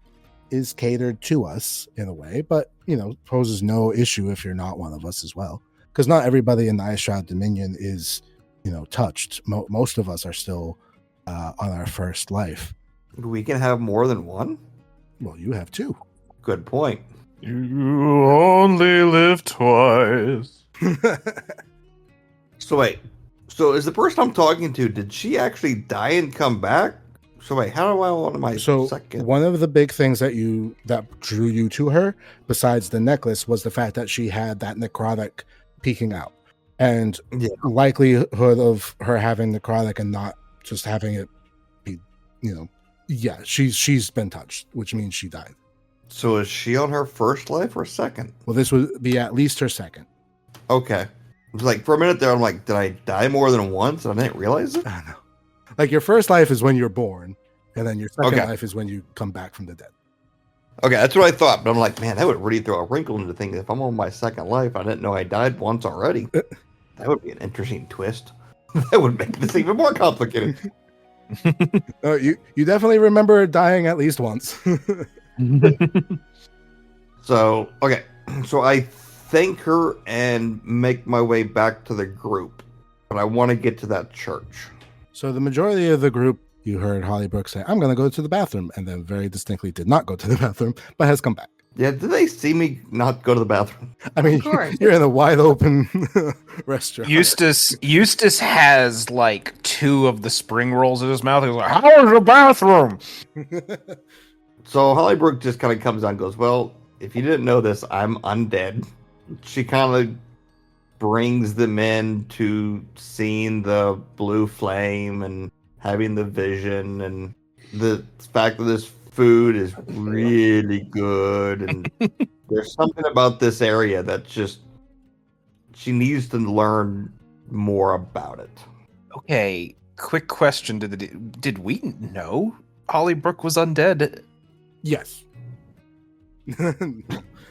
is catered to us in a way, but, you know, poses no issue if you're not one of us as well. Because not everybody in the Ice Shroud Dominion is, you know, touched. Most of us are still on our first life. We can have more than one? Well, you have two. Good point. You only live twice. So wait, so is the person I'm talking to, did she actually die and come back? So wait, how do I want my second? One of the big things that drew you to her, besides the necklace, was the fact that she had that necrotic peeking out. And likelihood of her having necrotic and not just having it be, you know, yeah, she's been touched, which means she died. So is she on her first life or second? Well, this would be at least her second. Okay. Like for a minute there, I'm like, did I die more than once? And I didn't realize it? I know. Like your first life is when you're born, and then your second life is when you come back from the dead. Okay, that's what I thought. But I'm like, man, that would really throw a wrinkle into things. If I'm on my second life, I didn't know I died once already. That would be an interesting twist. That would make this even more complicated. You definitely remember dying at least once. So, okay. So I thank her and make my way back to the group. But I want to get to that church. So the majority of the group, you heard Holly-Brooke say, I'm going to go to the bathroom. And then very distinctly did not go to the bathroom, but has come back. Yeah, did they see me not go to the bathroom? I mean, you're in a wide open restaurant. Eustace has like 2 of the spring rolls in his mouth. He's like, how is the bathroom? So Holly-Brooke just kind of comes on and goes, well, if you didn't know this, I'm undead. She kind of brings them in to seeing the blue flame and having the vision and the fact that this food is really good, and there's something about this area that just she needs to learn more about it. Okay, quick question: Did we know Holly-Brooke was undead? Yes.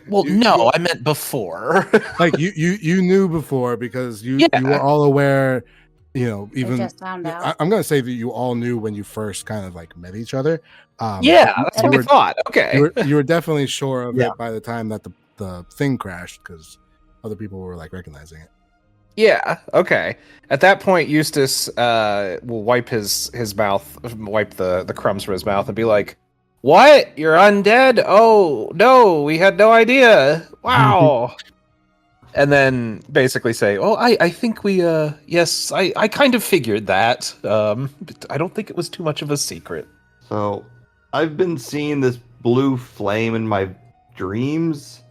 Well, no, I meant before. Like you knew before because you were all aware. Even just found out. I'm gonna say that you all knew when you first kind of like met each other. That's what I thought. Okay, you were definitely sure of Yeah. it by the time that the thing crashed because other people were like recognizing it. Yeah. Okay. At that point, Eustace will wipe his mouth, wipe the crumbs from his mouth, and be like, "What? You're undead? Oh no, we had no idea. Wow." And then basically say, "Oh, I think we yes, I kind of figured that. But I don't think it was too much of a secret." So, I've been seeing this blue flame in my dreams,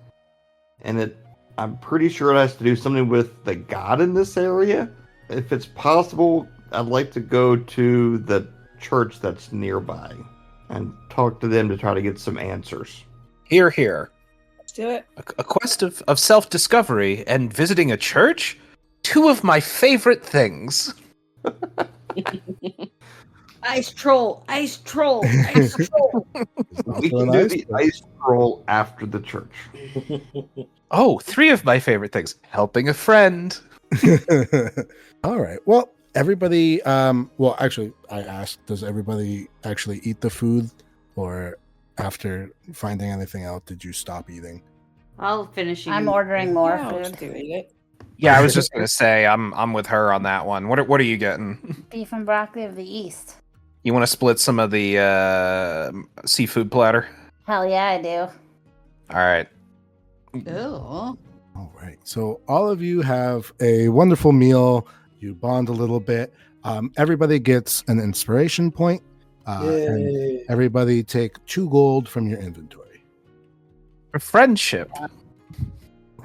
and I'm pretty sure it has to do something with the god in this area. If it's possible, I'd like to go to the church that's nearby and talk to them to try to get some answers. Here, here. Let's do it. A quest of self-discovery and visiting a church? Two of my favorite things. Ice troll, ice troll, ice troll. We can do the ice roll after the church. Oh, three of my favorite things. Helping a friend. All right. Well, everybody. Well, actually, I asked, does everybody actually eat the food, or after finding anything out, did you stop eating? I'll finish. I'm ordering more Yeah, I'll food. just do it. Yeah, I was just gonna say I'm with her on that one. What are you getting? Beef and broccoli of the East. You want to split some of the seafood platter? Hell yeah, I do. All right. Ew. All right. So all of you have a wonderful meal. You bond a little bit. Everybody gets an inspiration point. And Yay. everybody take 2 gold from your inventory. For friendship.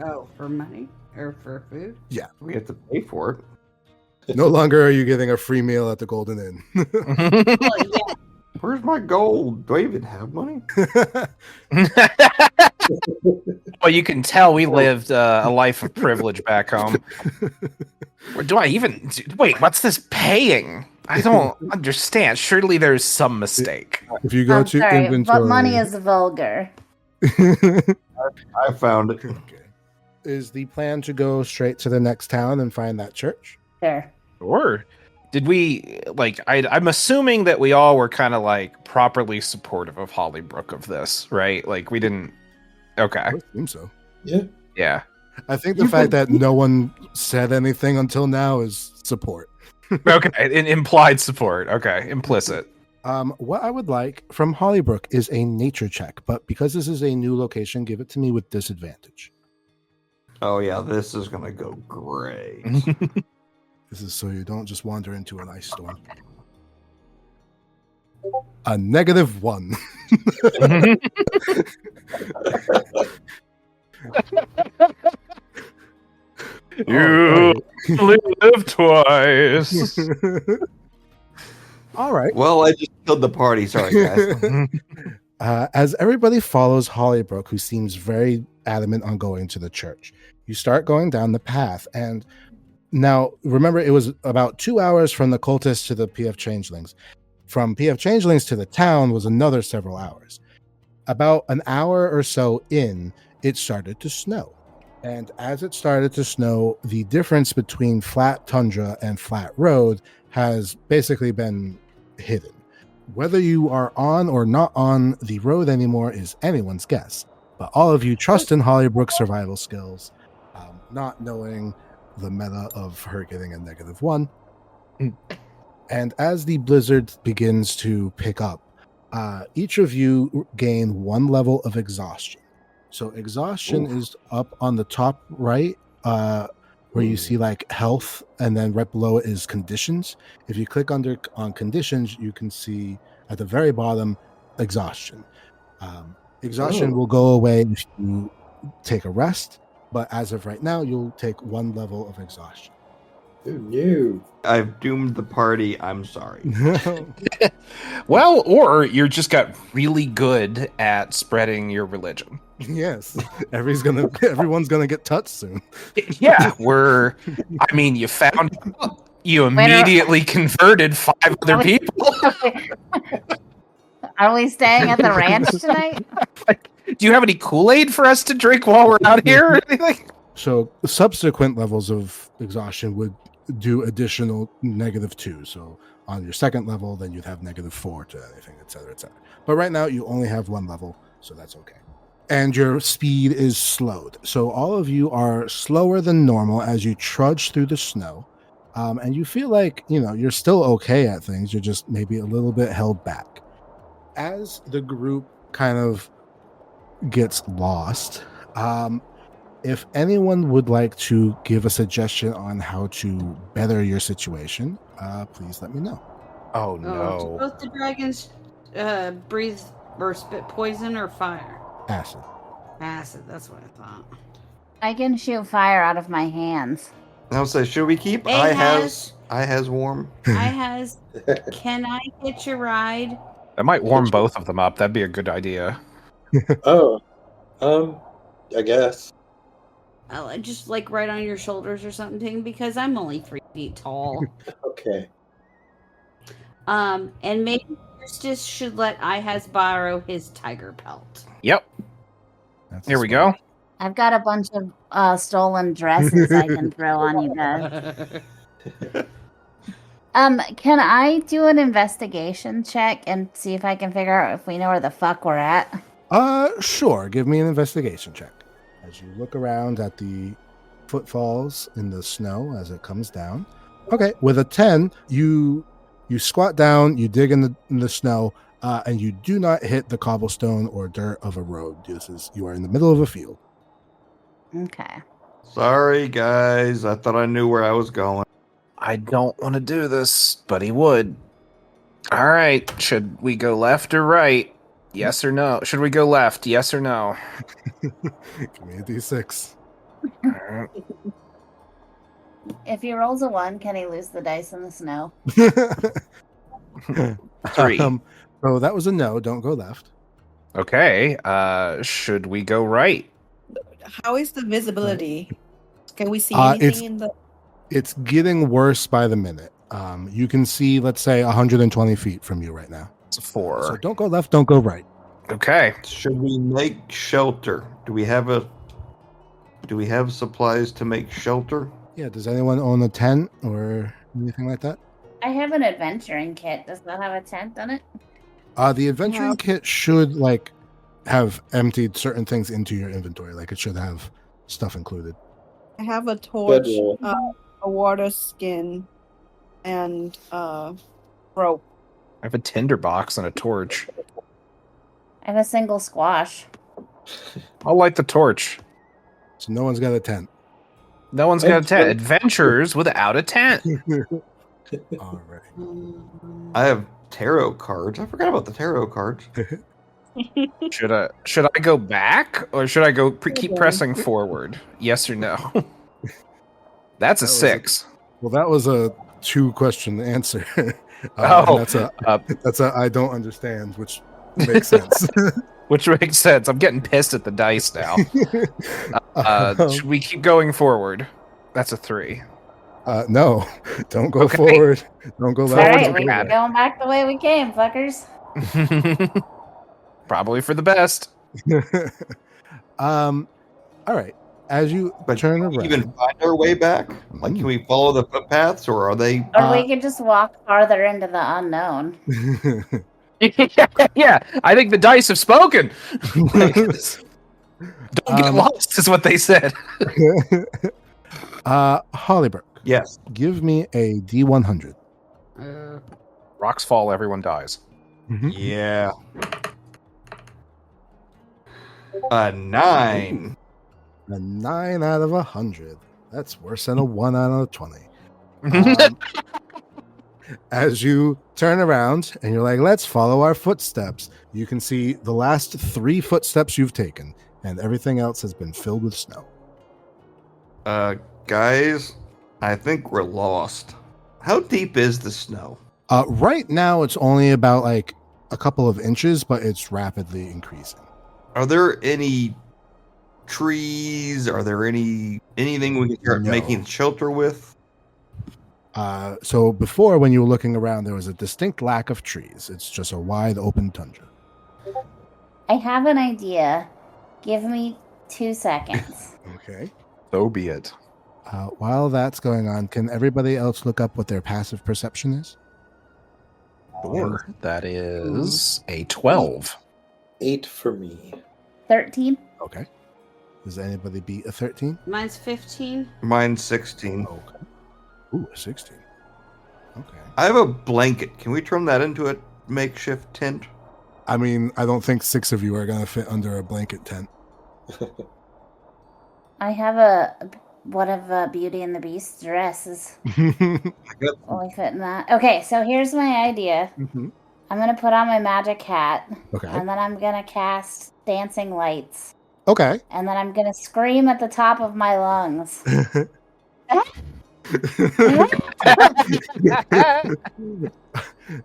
Oh, for money or for food? We have to pay for it. No longer are you getting a free meal at the Golden Inn. Oh, yeah. Where's my gold? Do I even have money? Well, you can tell we lived a life of privilege back home. Or do I even wait? What's this paying? I don't understand. Surely there's some mistake. If you go I'm to sorry, inventory, but money is vulgar. I found it. Okay. Is the plan to go straight to the next town and find that church? Sure. Or did we like? I'm assuming that we all were kind of like properly supportive of Holly-Brooke of this, right? Like we didn't. Okay. I assume so. Yeah. I think the fact that no one said anything until now is support. Okay. Implied support. Okay. Implicit. What I would like from Holly-Brooke is a nature check, but because this is a new location, give it to me with disadvantage. Oh yeah, this is gonna go great. This is so you don't just wander into an ice storm. A -1. You only live twice. All right. Well, I just killed the party. Sorry, guys. As everybody follows Holly-Brooke, who seems very adamant on going to the church, you start going down the path. And now, remember, it was about 2 hours from the cultists to the PF Changelings. From PF Changelings to the town was another several hours. About an hour or so in, it started to snow. And as it started to snow, the difference between flat tundra and flat road has basically been hidden. Whether you are on or not on the road anymore is anyone's guess. But all of you trust in Holly-Brooke's survival skills, not knowing the meta of her getting a -1. And as the blizzard begins to pick up, each of you gain 1 level of exhaustion. So exhaustion is up on the top right, where you see like health, and then right below it is conditions. If you click on conditions, you can see at the very bottom exhaustion. Exhaustion will go away if you take a rest, but as of right now, you'll take 1 level of exhaustion. Who knew? I've doomed the party. I'm sorry. Well, or you're just got really good at spreading your religion. Yes, everyone's gonna get touched soon. Yeah, you found, you immediately converted 5 other people. Are we staying at the ranch tonight? Do you have any Kool-Aid for us to drink while we're out here or anything? So subsequent levels of exhaustion would do additional -2. So on your second level, then you'd have -4 to anything, etc., etc. But right now you only have one level, so that's okay. And your speed is slowed. So all of you are slower than normal as you trudge through the snow. And you feel like, you're still okay at things. You're just maybe a little bit held back. As the group kind of gets lost, if anyone would like to give a suggestion on how to better your situation, please let me know. Oh Do no. both the dragons breathe or spit poison or fire? Acid. Acid, that's what I thought. I can shoot fire out of my hands. I'll say, should we keep Hey, I has warm? Can I hitch a ride? That might warm both of them up. That'd be a good idea. Oh, I guess. Just like right on your shoulders or something, because I'm only 3 feet tall. Okay. And maybe Justice should let Ihaz borrow his tiger pelt. Yep. Here we go. I've got a bunch of stolen dresses I can throw on you guys. Can I do an investigation check and see if I can figure out if we know where the fuck we're at? Sure. Give me an investigation check. As you look around at the footfalls in the snow as it comes down. Okay, with a 10, you squat down, you dig in the snow, and you do not hit the cobblestone or dirt of a road. You are in the middle of a field. Okay. Sorry, guys. I thought I knew where I was going. I don't want to do this, but he would. All right. Should we go left or right? Yes or no? Should we go left? Yes or no? Give me a d6. If he rolls a 1, can he lose the dice in the snow? 3. So that was a no. Don't go left. Okay. Should we go right? How is the visibility? Can we see anything in the? It's getting worse by the minute. You can see, let's say, 120 feet from you right now. It's a 4. So don't go left. Don't go right. Okay. Should we make shelter? Do we have supplies to make shelter? Yeah. Does anyone own a tent or anything like that? I have an adventuring kit. Does that have a tent on it? The adventuring kit should have emptied certain things into your inventory. It should have stuff included. I have a torch, Bedroll. a water skin, and rope. I have a tinderbox and a torch. I have a single squash. I'll light the torch. So no one's got a tent. No one's got a tent. Adventures without a tent. All right. I have tarot cards. I forgot about the tarot cards. Should I go back or should I go keep pressing forward? Yes or no? That's a 6. That was a 2-question answer. That's a I don't understand, which makes sense. Which makes sense. I'm getting pissed at the dice now. Should we keep going forward? That's a 3. No, don't go forward. Don't go All left. right, we're going back the way we came, fuckers. Probably for the best. All right. As you turn around, Can we even find our way back? Can we follow the footpaths, or are they? Or we could just walk farther into the unknown. Yeah, I think the dice have spoken. Don't get lost, is what they said. Holly-Brooke. Yes. Give me a D100. Rocks fall, everyone dies. Yeah. A 9. A 9 out of 100. That's worse than a 1 out of 20. As you turn around and you're like, let's follow our footsteps, you can see the last 3 footsteps you've taken, and everything else has been filled with snow. Guys, I think we're lost. How deep is the snow? Right now, it's only about a couple of inches, but it's rapidly increasing. Are there any trees? Are there anything we can start making shelter with? So before, when you were looking around, there was a distinct lack of trees. It's just a wide open tundra. I have an idea. Give me 2 seconds. Okay. So be it. While that's going on, can everybody else look up what their passive perception is? Sure. That is a 12. 8 for me. 13. Okay. Does anybody beat a 13? Mine's 15. Mine's 16. Okay. Ooh, a 16. Okay. I have a blanket. Can we turn that into a makeshift tent? I mean, I don't think 6 of you are going to fit under a blanket tent. I have one of Beauty and the Beast's dresses. Only fit in that. Okay, so here's my idea. Mhm. I'm going to put on my magic hat. Okay. And then I'm going to cast dancing lights. Okay. And then I'm going to scream at the top of my lungs.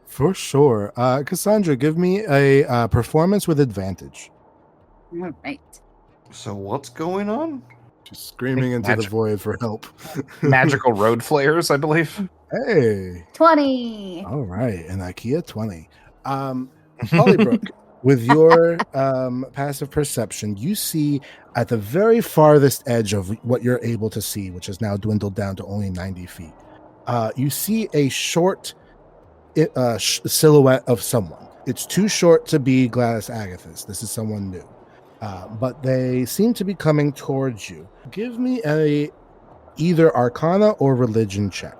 For sure. Cassandra, give me a performance with advantage. All right. So what's going on? Just screaming into the void for help. Magical road flares, I believe. Hey. 20. All right. An IKEA 20. Holly-Brooke, with your passive perception, you see at the very farthest edge of what you're able to see, which has now dwindled down to only 90 feet, you see a short silhouette of someone. It's too short to be Gladys Agathis. This is someone new. But they seem to be coming towards you. Give me either Arcana or Religion check.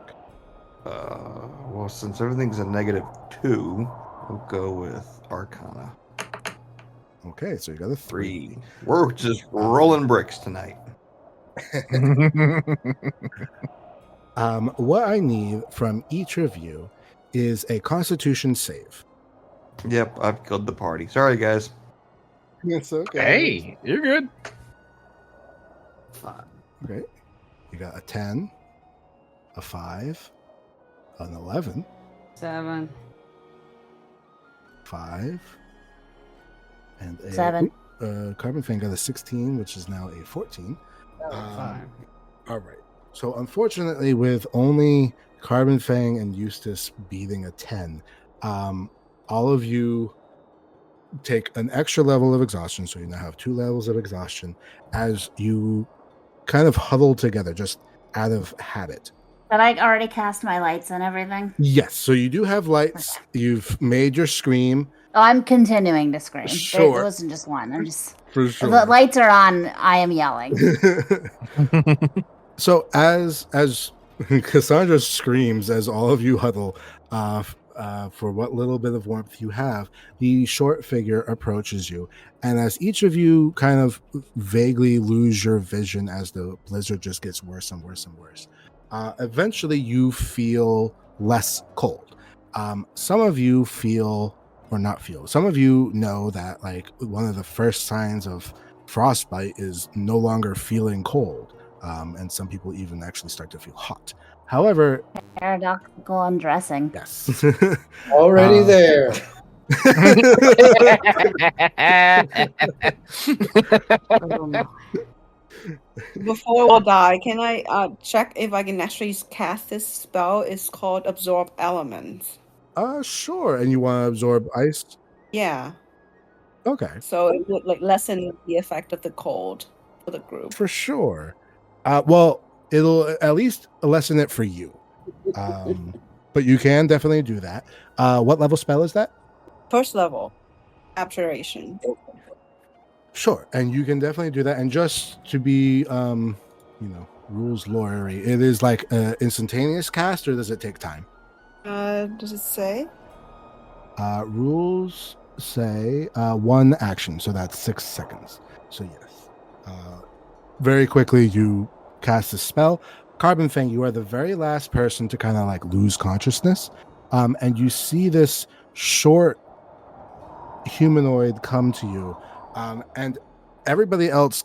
Well, since everything's a -2, we'll go with Arcana. Okay, so you got a 3. We're just rolling bricks tonight. What I need from each of you is a Constitution save. Yep, I've killed the party. Sorry, guys. It's okay. Hey, you're good. 5. Okay. You got a 10, a 5, an 11, 7. 5, and a 7. Carbon Fang got a 16, which is now a 14. 5. All right. So unfortunately, with only Carbon Fang and Eustace beating a 10, all of you take an extra level of exhaustion. So you now have 2 levels of exhaustion as you kind of huddle together just out of habit. But I already cast my lights and everything. Yes. So you do have lights. Okay. You've made your scream. Oh, I'm continuing to scream. Sure. There wasn't just one. I'm just. For sure. The lights are on. I am yelling. So as Cassandra screams, as all of you huddle, for what little bit of warmth you have, the short figure approaches you, and as each of you kind of vaguely lose your vision as the blizzard just gets worse and worse and worse, eventually you feel less cold. Some of you some of you know that like one of the first signs of frostbite is no longer feeling cold. And some people even actually start to feel hot. However, Paradoxical undressing. yes. Already there. Before we die, can I check if I can actually cast this spell? It's called Absorb Elements. Sure. And you want to absorb ice? Yeah. Okay. So it would like lessen the effect of the cold for the group. For sure. Well, it'll at least lessen it for you. But you can definitely do that. What level spell is that? First level, Abjuration. Sure. And you can definitely do that. And just to be, rules lawyery, it is like an instantaneous cast, or does it take time? Does it say? Rules say 1 action, so that's 6 seconds. So yes. Very quickly, you cast a spell. Carbon Fang, you are the very last person to kind of like lose consciousness. And you see this short humanoid come to you. And everybody else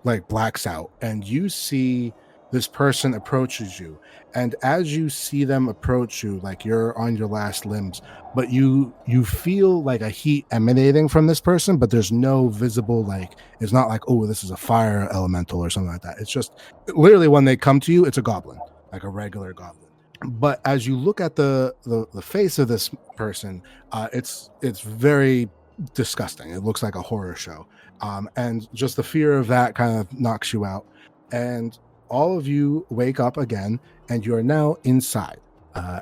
like blacks out. And you see this person approaches you. And as you see them approach you, like you're on your last limbs, but you feel like a heat emanating from this person, but there's no visible, like, it's not like, oh, this is a fire elemental or something like that. It's just literally when they come to you, it's a goblin, like a regular goblin. But as you look at the face of this person, it's very disgusting. It looks like a horror show. And just the fear of that kind of knocks you out. And all of you wake up again, and you are now inside.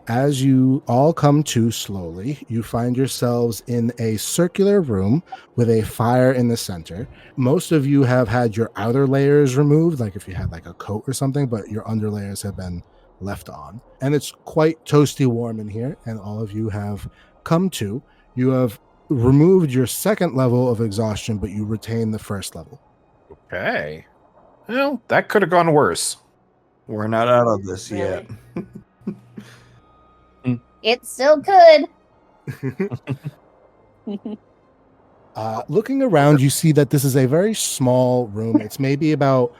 As you all come to slowly, you find yourselves in a circular room with a fire in the center. Most of you have had your outer layers removed, like if you had like a coat or something, but your under layers have been left on. And it's quite toasty warm in here, and all of you have come to. You have removed your second level of exhaustion, but you retain the first level. Okay. Well, that could have gone worse. We're not out of this Really? yet. It still could. Looking around, you see that this is a very small room. It's maybe about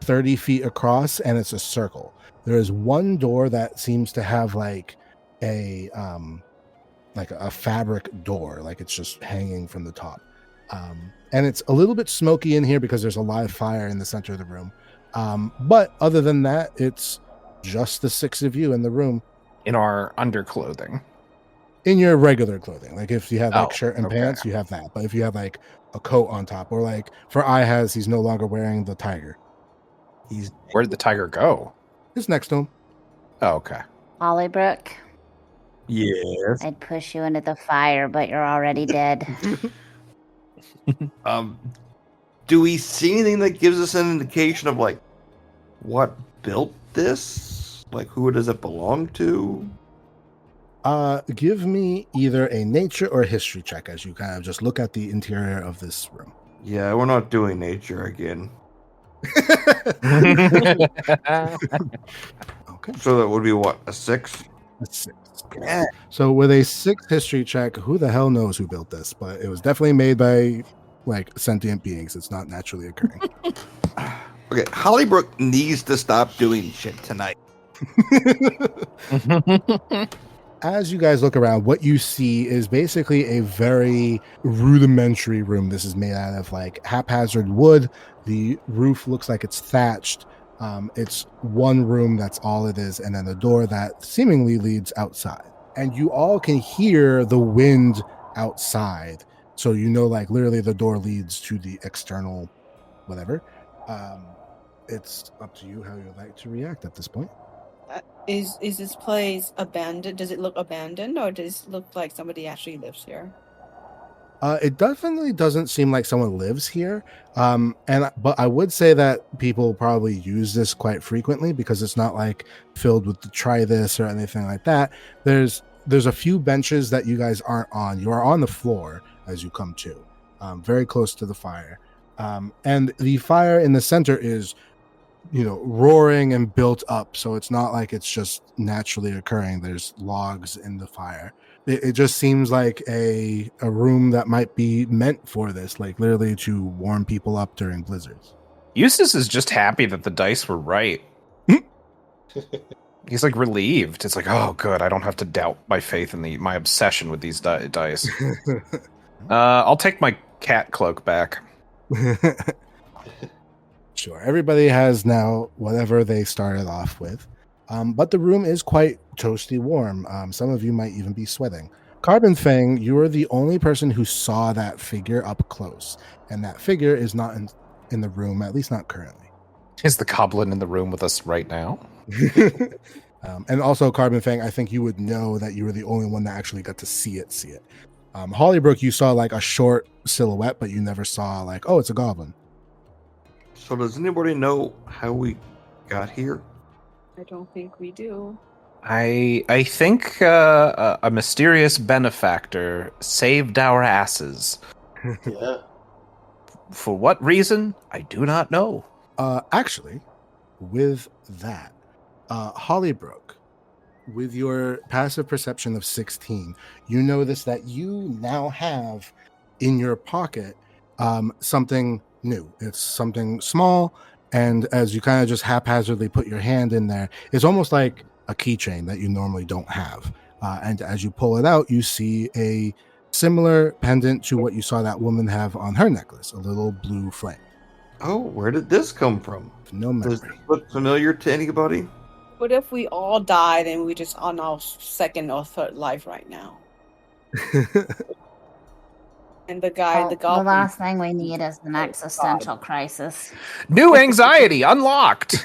30 feet across, and it's a circle. There is one door that seems to have like a fabric door, like it's just hanging from the top. And it's a little bit smoky in here because there's a live fire in the center of the room. But other than that, it's just the six of you in the room. In our underclothing. In your regular clothing. Like if you have like Oh, shirt and okay. pants, you have that. But if you have like a coat on top, or like for Ihaz, he's no longer wearing the tiger. Where did the tiger go? It's next to him. Oh, okay. Holly-Brooke, Yes. I'd push you into the fire, but you're already dead. Do we see anything that gives us an indication of like what built this? Like who does it belong to? Give me either a nature or history check as you kind of just look at the interior of this room. Yeah, we're not doing nature again. Okay. So that would be what, a 6? That's 6. Yeah. So with a 6 history check, who the hell knows who built this? But it was definitely made by like sentient beings. It's not naturally occurring. Okay, Holly-Brooke needs to stop doing shit tonight. As you guys look around, what you see is basically a very rudimentary room. This is made out of like haphazard wood. The roof looks like it's thatched. It's one room, that's all it is, and then a door that seemingly leads outside. And you all can hear the wind outside. So you know, like literally the door leads to the external whatever. It's up to you how you'd like to react at this point. Is this place abandoned? Does it look abandoned, or does it look like somebody actually lives here? It definitely doesn't seem like someone lives here. But I would say that people probably use this quite frequently because it's not like filled with the try this or anything like that. There's a few benches that you guys aren't on. You are on the floor as you come to, very close to the fire. And the fire in the center is, roaring and built up. So it's not like it's just naturally occurring. There's logs in the fire. It just seems like a room that might be meant for this, like literally to warm people up during blizzards. Eustace is just happy that the dice were right. He's like relieved. It's like, oh, good. I don't have to doubt my faith in my obsession with these dice. I'll take my cat cloak back. Sure. Everybody has now whatever they started off with. But the room is quite toasty warm. Some of you might even be sweating. Carbon Fang, you are the only person who saw that figure up close. And that figure is not in the room, at least not currently. Is the goblin in the room with us right now? And also, Carbon Fang, I think you would know that you were the only one that actually got to see it. Holly-Brooke, you saw like a short silhouette, but you never saw like, oh, it's a goblin. So does anybody know how we got here? I don't think we do. I think a mysterious benefactor saved our asses. Yeah. For what reason? I do not know. Actually, with that, Holly-Brooke, with your passive perception of 16, you notice that you now have in your pocket something new. It's something small, and as you kind of just haphazardly put your hand in there, it's almost like a keychain that you normally don't have. And as you pull it out, you see a similar pendant to what you saw that woman have on her necklace, a little blue flame. Oh, where did this come from? No Does memory. this look familiar to anybody? What if we all died and we just on our second or third life right now? And the guy, the The goblin. last thing we need is an existential crisis. New anxiety unlocked.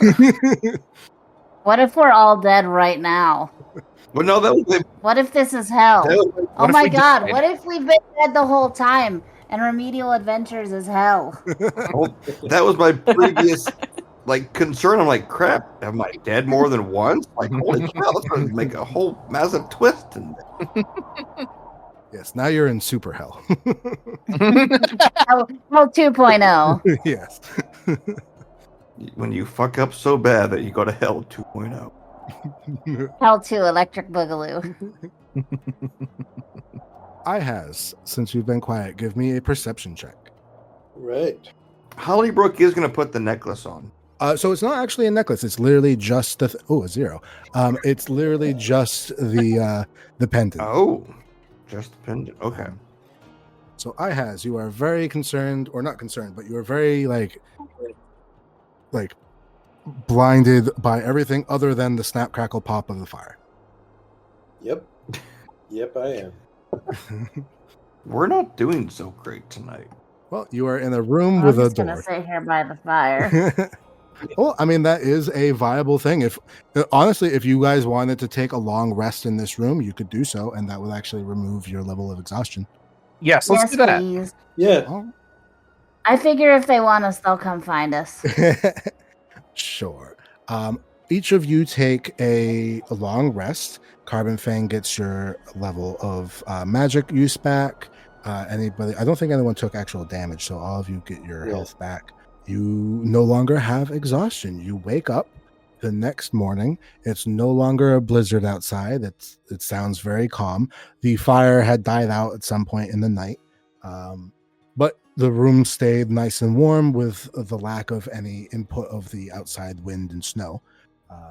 What if we're all dead right now? Well, no, that was What if this is hell? Oh if my we god, died? what if we've been dead the whole time and Remedial Adventures is hell? that was my previous concern. I'm like, crap, am I dead more than once? Like, holy cow, that's going to make a whole massive twist. Yes, now you're in super hell. Hell 2.0. Yes. When you fuck up so bad that you go to hell 2.0. Hell 2 Electric Boogaloo. Since you've been quiet, give me a perception check. Right. Holly-Brooke is going to put the necklace on. So it's not actually a necklace. It's literally just a 0. It's literally just the pendant. Oh, just the pendant. Okay. So you are very concerned, or not concerned, but you are very like blinded by everything other than the snap, crackle, pop of the fire. Yep. Yep, I am. We're not doing so great tonight. Well, you are in a room with a door. I'm just gonna sit here by the fire. Well, I mean, that is a viable thing. If you guys wanted to take a long rest in this room, you could do so, and that would actually remove your level of exhaustion. Yes, let's do that. Please. Yeah. Oh. I figure if they want us, they'll come find us. Sure. Each of you take a long rest. Carbon Fang gets your level of magic use back. Anybody? I don't think anyone took actual damage, so all of you get your health back. You no longer have exhaustion. You wake up the next morning. It's no longer a blizzard outside. It sounds very calm. The fire had died out at some point in the night, but the room stayed nice and warm with the lack of any input of the outside wind and snow.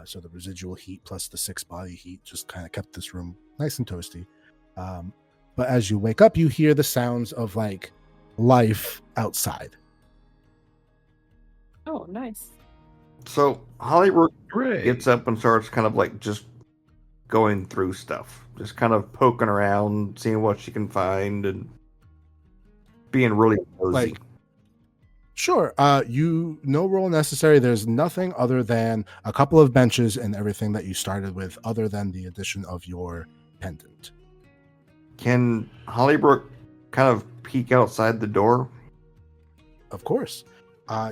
So the residual heat plus the 6 body heat just kind of kept this room nice and toasty. But as you wake up, you hear the sounds of life outside. Oh, nice. So Holly-Brooke gets up and starts kind of just going through stuff, just kind of poking around, seeing what she can find, and being really nosy. Sure. No roll necessary. There's nothing other than a couple of benches and everything that you started with, other than the addition of your pendant. Can Holly-Brooke kind of peek outside the door? Of course.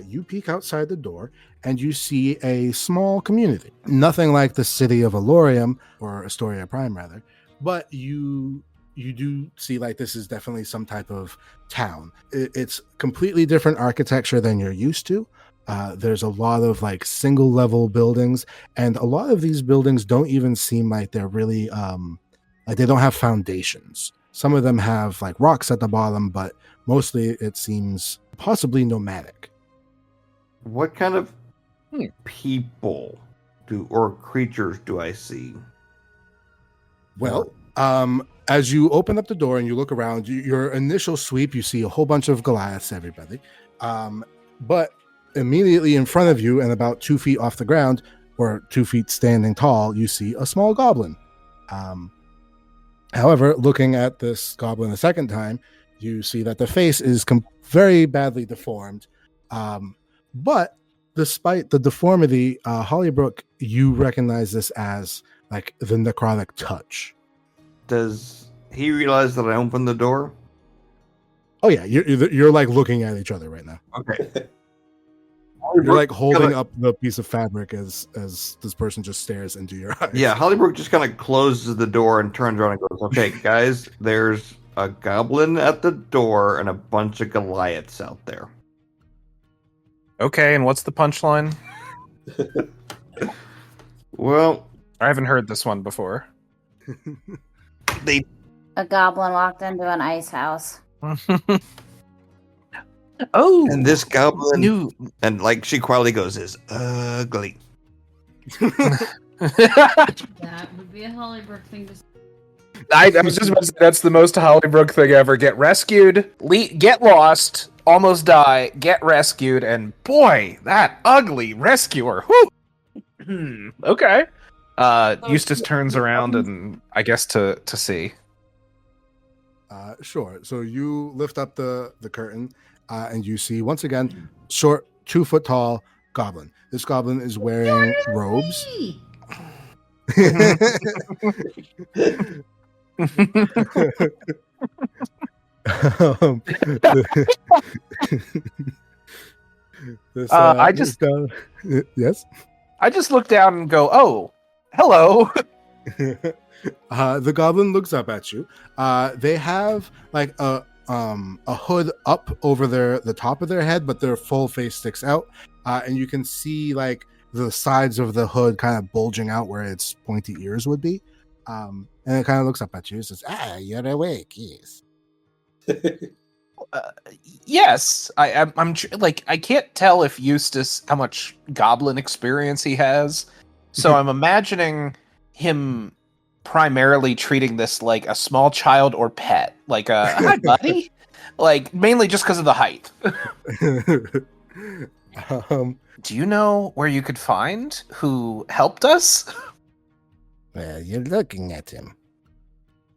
You peek outside the door and you see a small community. Nothing like the city of Alorium, or Astoria Prime rather, but you do see this is definitely some type of town. It's completely different architecture than you're used to. There's a lot of single level buildings, and a lot of these buildings don't even seem like they're really they don't have foundations. Some of them have rocks at the bottom, but mostly it seems possibly nomadic. What kind of people or creatures do I see? Well, as you open up the door and you look around, your initial sweep, you see a whole bunch of Goliaths, everybody. But immediately in front of you and about 2 feet off the ground, or 2 feet standing tall, you see a small goblin. However, looking at this goblin a second time, you see that the face is very badly deformed. But despite the deformity, Holly-Brooke, you recognize this as the necrotic touch. Does he realize that I opened the door? Oh yeah, you're looking at each other right now. Okay. You're holding up the piece of fabric as this person just stares into your eyes. Yeah, Holly-Brooke just kind of closes the door and turns around and goes, "Okay, guys, there's a goblin at the door and a bunch of Goliaths out there." Okay, and what's the punchline? Well, I haven't heard this one before. A goblin walked into an ice house. Oh, and this goblin and she quietly goes, "Is ugly." That would be a Holly-Brooke thing to say. I was just about to say, that's the most Holly-Brooke thing ever. Get rescued, get lost, almost die, get rescued, and boy, that ugly rescuer. Whoo! Okay. Eustace turns around and I guess to see. Sure. So you lift up the curtain, and you see once again short, 2 foot tall goblin. This goblin is wearing robes. Um, I just yes. I just look down and go, "Oh, hello." The goblin looks up at you. They have like a hood up over the top of their head, but their full face sticks out, and you can see like the sides of the hood kind of bulging out where its pointy ears would be. And it kind of looks up at you and says, you're awake, yes. Yes, I'm like I can't tell if Eustace how much goblin experience he has, so I'm imagining him primarily treating this like a small child or pet, like a hi buddy, like mainly just because of the height. Do you know where you could find who helped us? Well, you're looking at him.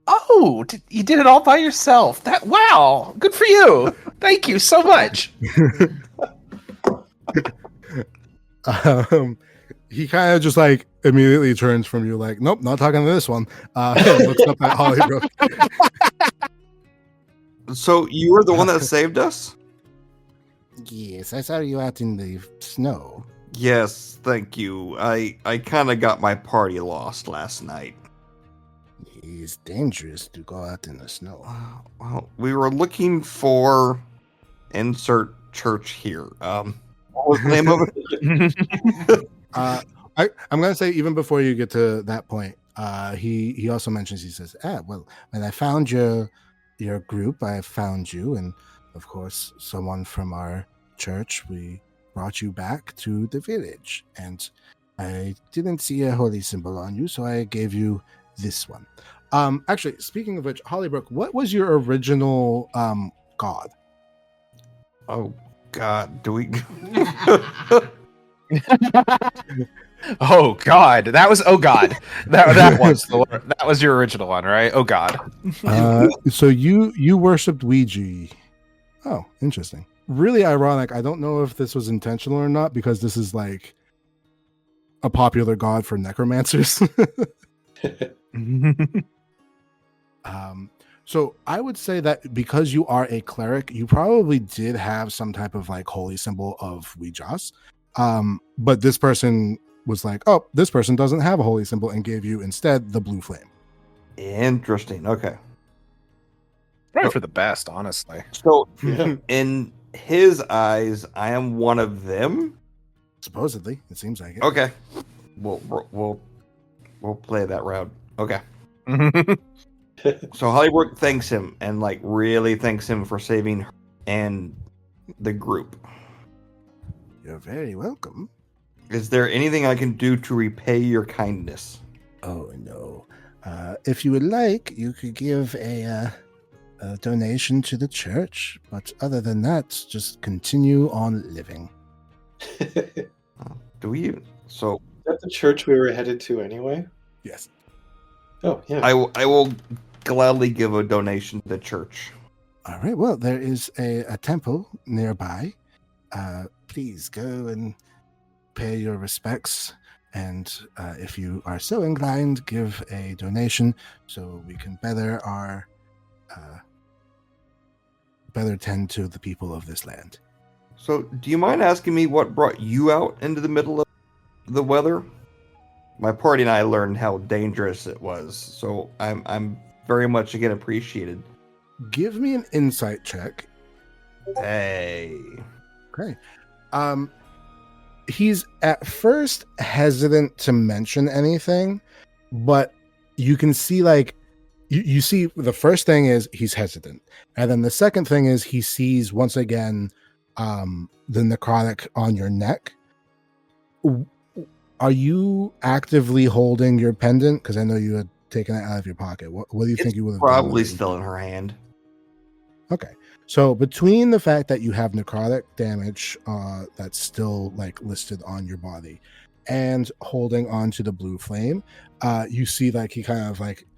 Oh, you did it all by yourself. Wow, good for you. Thank you so much. He kind of just like immediately turns from you, like, nope, not talking to this one. And looks up at Holly-Brooke. So you were the one that saved us? Yes, I saw you out in the snow. Yes, thank you. I kind of got my party lost last night. It's dangerous to go out in the snow. Well, we were looking for insert church here. What was the name of it? I'm gonna say even before you get to that point, he also mentions, he says, well, when I found your group, I found you, and of course someone from our church, we brought you back to the village, and I didn't see a holy symbol on you, so I gave you this one. Actually, speaking of which, Holly-Brooke, what was your original god? Oh God, do we? Oh God, that was that was your original one, right? Oh God. So you worshipped Ouija. Oh, interesting. Really ironic. I don't know if this was intentional or not, because this is like a popular god for necromancers. So I would say that because you are a cleric, you probably did have some type of like holy symbol of Ouija's. But this person was like, oh, this person doesn't have a holy symbol, and gave you instead the blue flame. Interesting. Okay. Right for the best, honestly. So in his eyes, I am one of them. Supposedly, it seems like it. Okay. We'll play that route. Okay. So Holly-Brooke thanks him, and like really thanks him for saving her and the group. You're very welcome. Is there anything I can do to repay your kindness? Oh no. If you would like, you could give a donation to the church, but other than that, just continue on living. Do we even? So Is that the church we were headed to anyway? Yes. Oh, yeah. I will gladly give a donation to the church. All right. Well, there is a temple nearby. Please go and pay your respects. And if you are so inclined, give a donation so we can better tend to the people of this land. So, do you mind asking me what brought you out into the middle of the weather? My party and I learned how dangerous it was, so I'm very much again appreciated. Give me an insight check. Hey. Okay. He's at first hesitant to mention anything, but you can see like you see the first thing is he's hesitant, and then the second thing is he sees once again the necrotic on your neck. Are you actively holding your pendant? Because I know you had taken it out of your pocket. What do you think you would have probably done? still in her hand. Okay. So between the fact that you have necrotic damage that's still like listed on your body and holding on to the blue flame, you see like he kind of like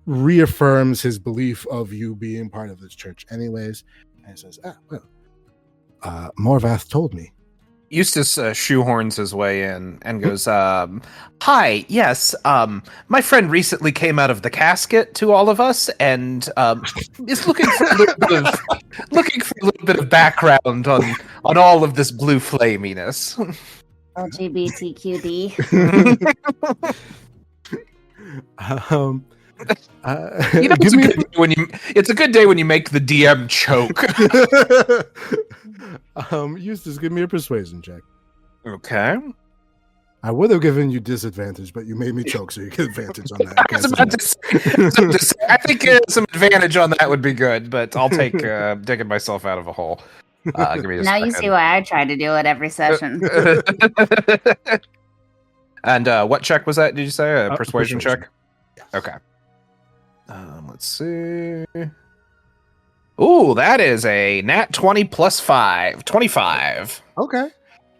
reaffirms his belief of you being part of this church anyways, and he says, Morvath told me. Eustace shoehorns his way in and goes, "Hi, yes, my friend recently came out of the casket to all of us and is looking for a little bit of background on all of this blue flaminess." LGBTQD. It's a good day when you make the DM choke. Eustace, give me a persuasion check. Okay. I would have given you disadvantage, but you made me choke, so you get advantage on that. I think some advantage on that would be good, but I'll take digging myself out of a hole. Give me a Now second. you see why I try to do it every session. And what check was that? Did you say a persuasion check? Yes. Okay. Let's see. Ooh, that is a nat 20 plus 5. 25. Okay.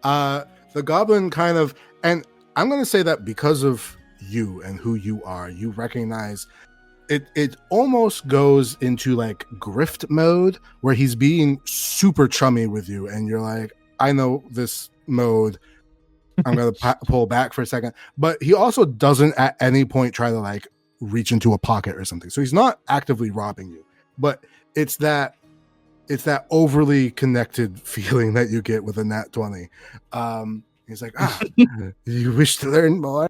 The goblin kind of, and I'm going to say that because of you and who you are, you recognize it almost goes into like grift mode where he's being super chummy with you. And you're like, I know this mode. I'm going to pull back for a second. But he also doesn't at any point try to like reach into a pocket or something. So he's not actively robbing you, but it's that overly connected feeling that you get with a nat 20. He's like, you wish to learn more?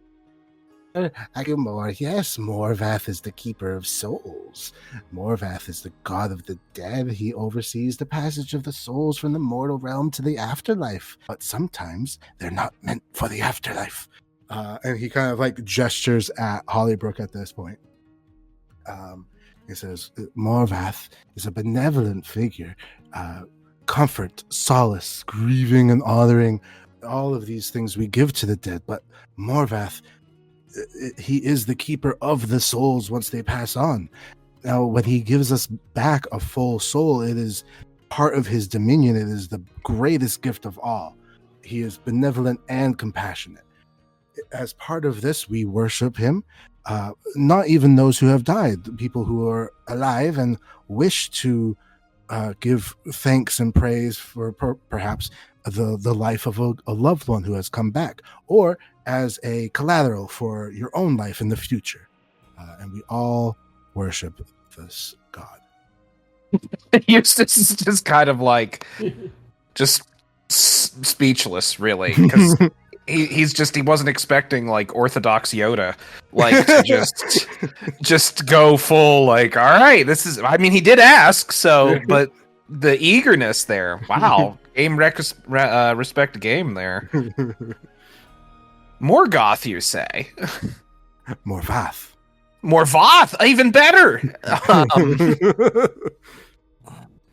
I get more. Yes, Morvath is the keeper of souls. Morvath is the god of the dead. He oversees the passage of the souls from the mortal realm to the afterlife. But sometimes they're not meant for the afterlife. And he kind of like gestures at Holly-Brooke at this point. He says, Morvath is a benevolent figure. Comfort, solace, grieving and honoring, all of these things we give to the dead. But Morvath, he is the keeper of the souls once they pass on. Now, when he gives us back a full soul, it is part of his dominion. It is the greatest gift of all. He is benevolent and compassionate. As part of this, we worship him. Not even those who have died, people who are alive and wish to give thanks and praise for perhaps the life of a loved one who has come back, or as a collateral for your own life in the future. And we all worship this God. Eustace is just kind of like, just speechless, really, because he wasn't expecting like Orthodox Yoda, like to just go full like, all right, this is. I mean, he did ask, so, but the eagerness there, wow, respect game there. Morgoth, you say? Morvath. Morvath, even better.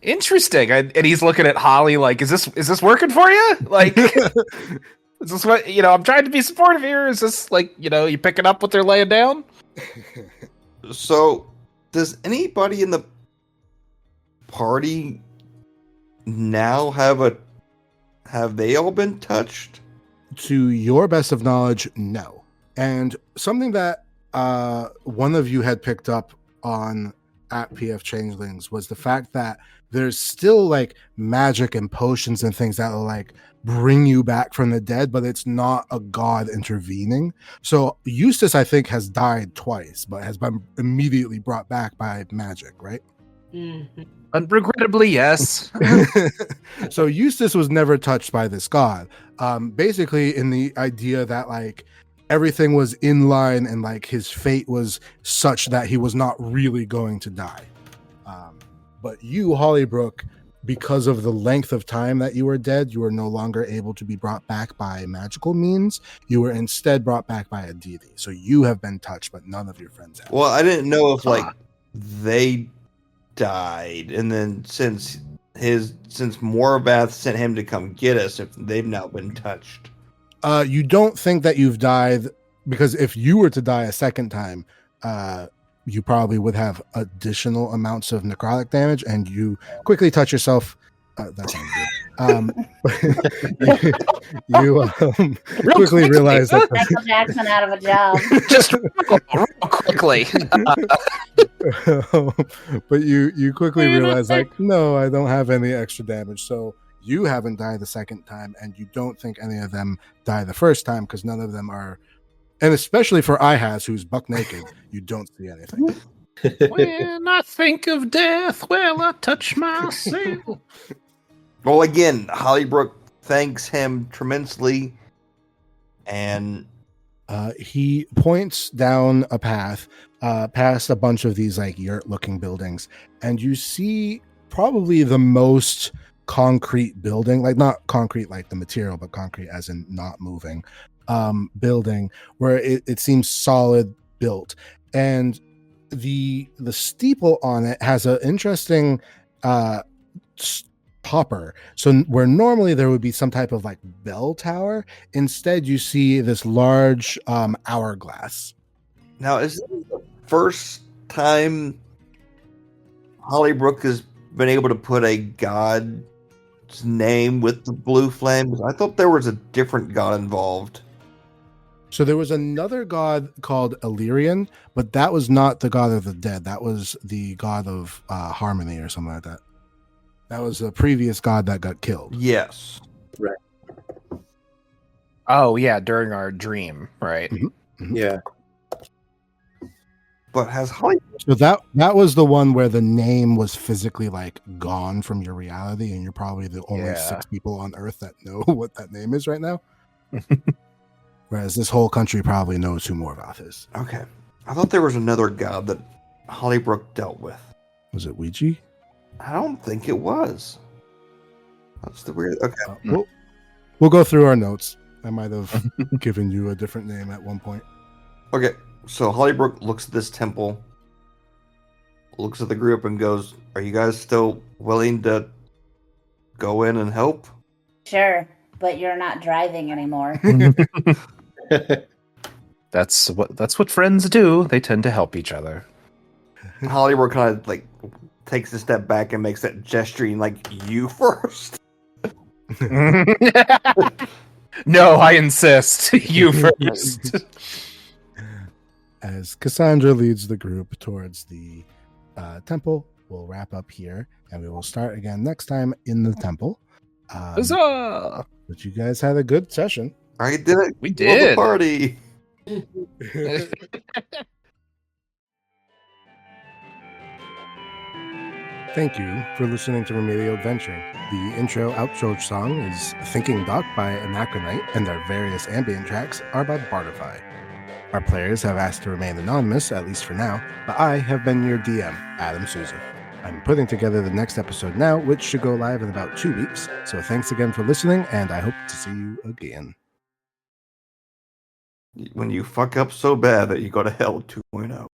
Interesting. And he's looking at Holly like, is this working for you? Like, is this what, I'm trying to be supportive here. Is this like, you picking up what they're laying down? So, does anybody in the party now have they all been touched? To your best of knowledge, no. And something that one of you had picked up on at PF Changelings was the fact that there's still like magic and potions and things that will like bring you back from the dead, but it's not a god intervening. So Eustace, I think, has died twice, but has been immediately brought back by magic, right? Mm-hmm. Regrettably, yes. So Eustace was never touched by this god. Basically in the idea that like everything was in line and like his fate was such that he was not really going to die. But you, Holly-Brooke, because of the length of time that you were dead, you were no longer able to be brought back by magical means. You were instead brought back by a deity. So you have been touched, but none of your friends have. Well, I didn't know if like they died, and then since Morvath sent him to come get us, if they've now been touched. You don't think that you've died, because if you were to die a second time, you probably would have additional amounts of necrotic damage, and you quickly touch yourself. That sounds good. You quickly realize that Michael Jackson out of a job. Just real quickly. but you quickly realize, like, no, I don't have any extra damage. So you haven't died the second time, and you don't think any of them die the first time because none of them are. And especially for Ihaz, who's buck naked, you don't see anything. When I think of death, well, I touch myself. Well, again, Holly-Brooke thanks him tremendously, and he points down a path past a bunch of these like yurt-looking buildings, and you see probably the most concrete building, like not concrete like the material, but concrete as in not moving, building where it seems solid built, and the steeple on it has an interesting topper. So where normally there would be some type of like bell tower, instead you see this large hourglass. now is this the first time Holly-Brooke has been able to put a god's name with the blue flames? I thought there was a different god involved. So there was another god called Illyrian, but that was not the god of the dead. That was the god of harmony or something like that. That was a previous god that got killed. Yes. Right. Oh yeah, during our dream, right? Mm-hmm. Yeah. But has Holly... So that was the one where the name was physically like gone from your reality, and you're probably the only 6 people on Earth that know what that name is right now. Whereas this whole country probably knows who Morgoth is. Okay. I thought there was another god that Holly-Brooke dealt with. Was it Ouija? I don't think it was. That's the weird... Okay. We'll go through our notes. I might have given you a different name at one point. Okay. So Holly-Brooke looks at this temple, looks at the group, and goes, "Are you guys still willing to go in and help?" Sure, but you're not driving anymore. That's what friends do. They tend to help each other. Holly-Brooke kind of like takes a step back and makes that gesturing like, "You first." No, I insist. You first. As Cassandra leads the group towards the temple, we'll wrap up here, and we will start again next time in the temple. Huzzah! But you guys had a good session. I did it. We Love did. the party. Thank you for listening to Remedial Adventuring. The outro song is Thinking Duck by Anachronite, and our various ambient tracks are by Bardify. Our players have asked to remain anonymous, at least for now, but I have been your DM, Adam Souza. I'm putting together the next episode now, which should go live in about 2 weeks, so thanks again for listening, and I hope to see you again. When you fuck up so bad that you go to hell 2.0.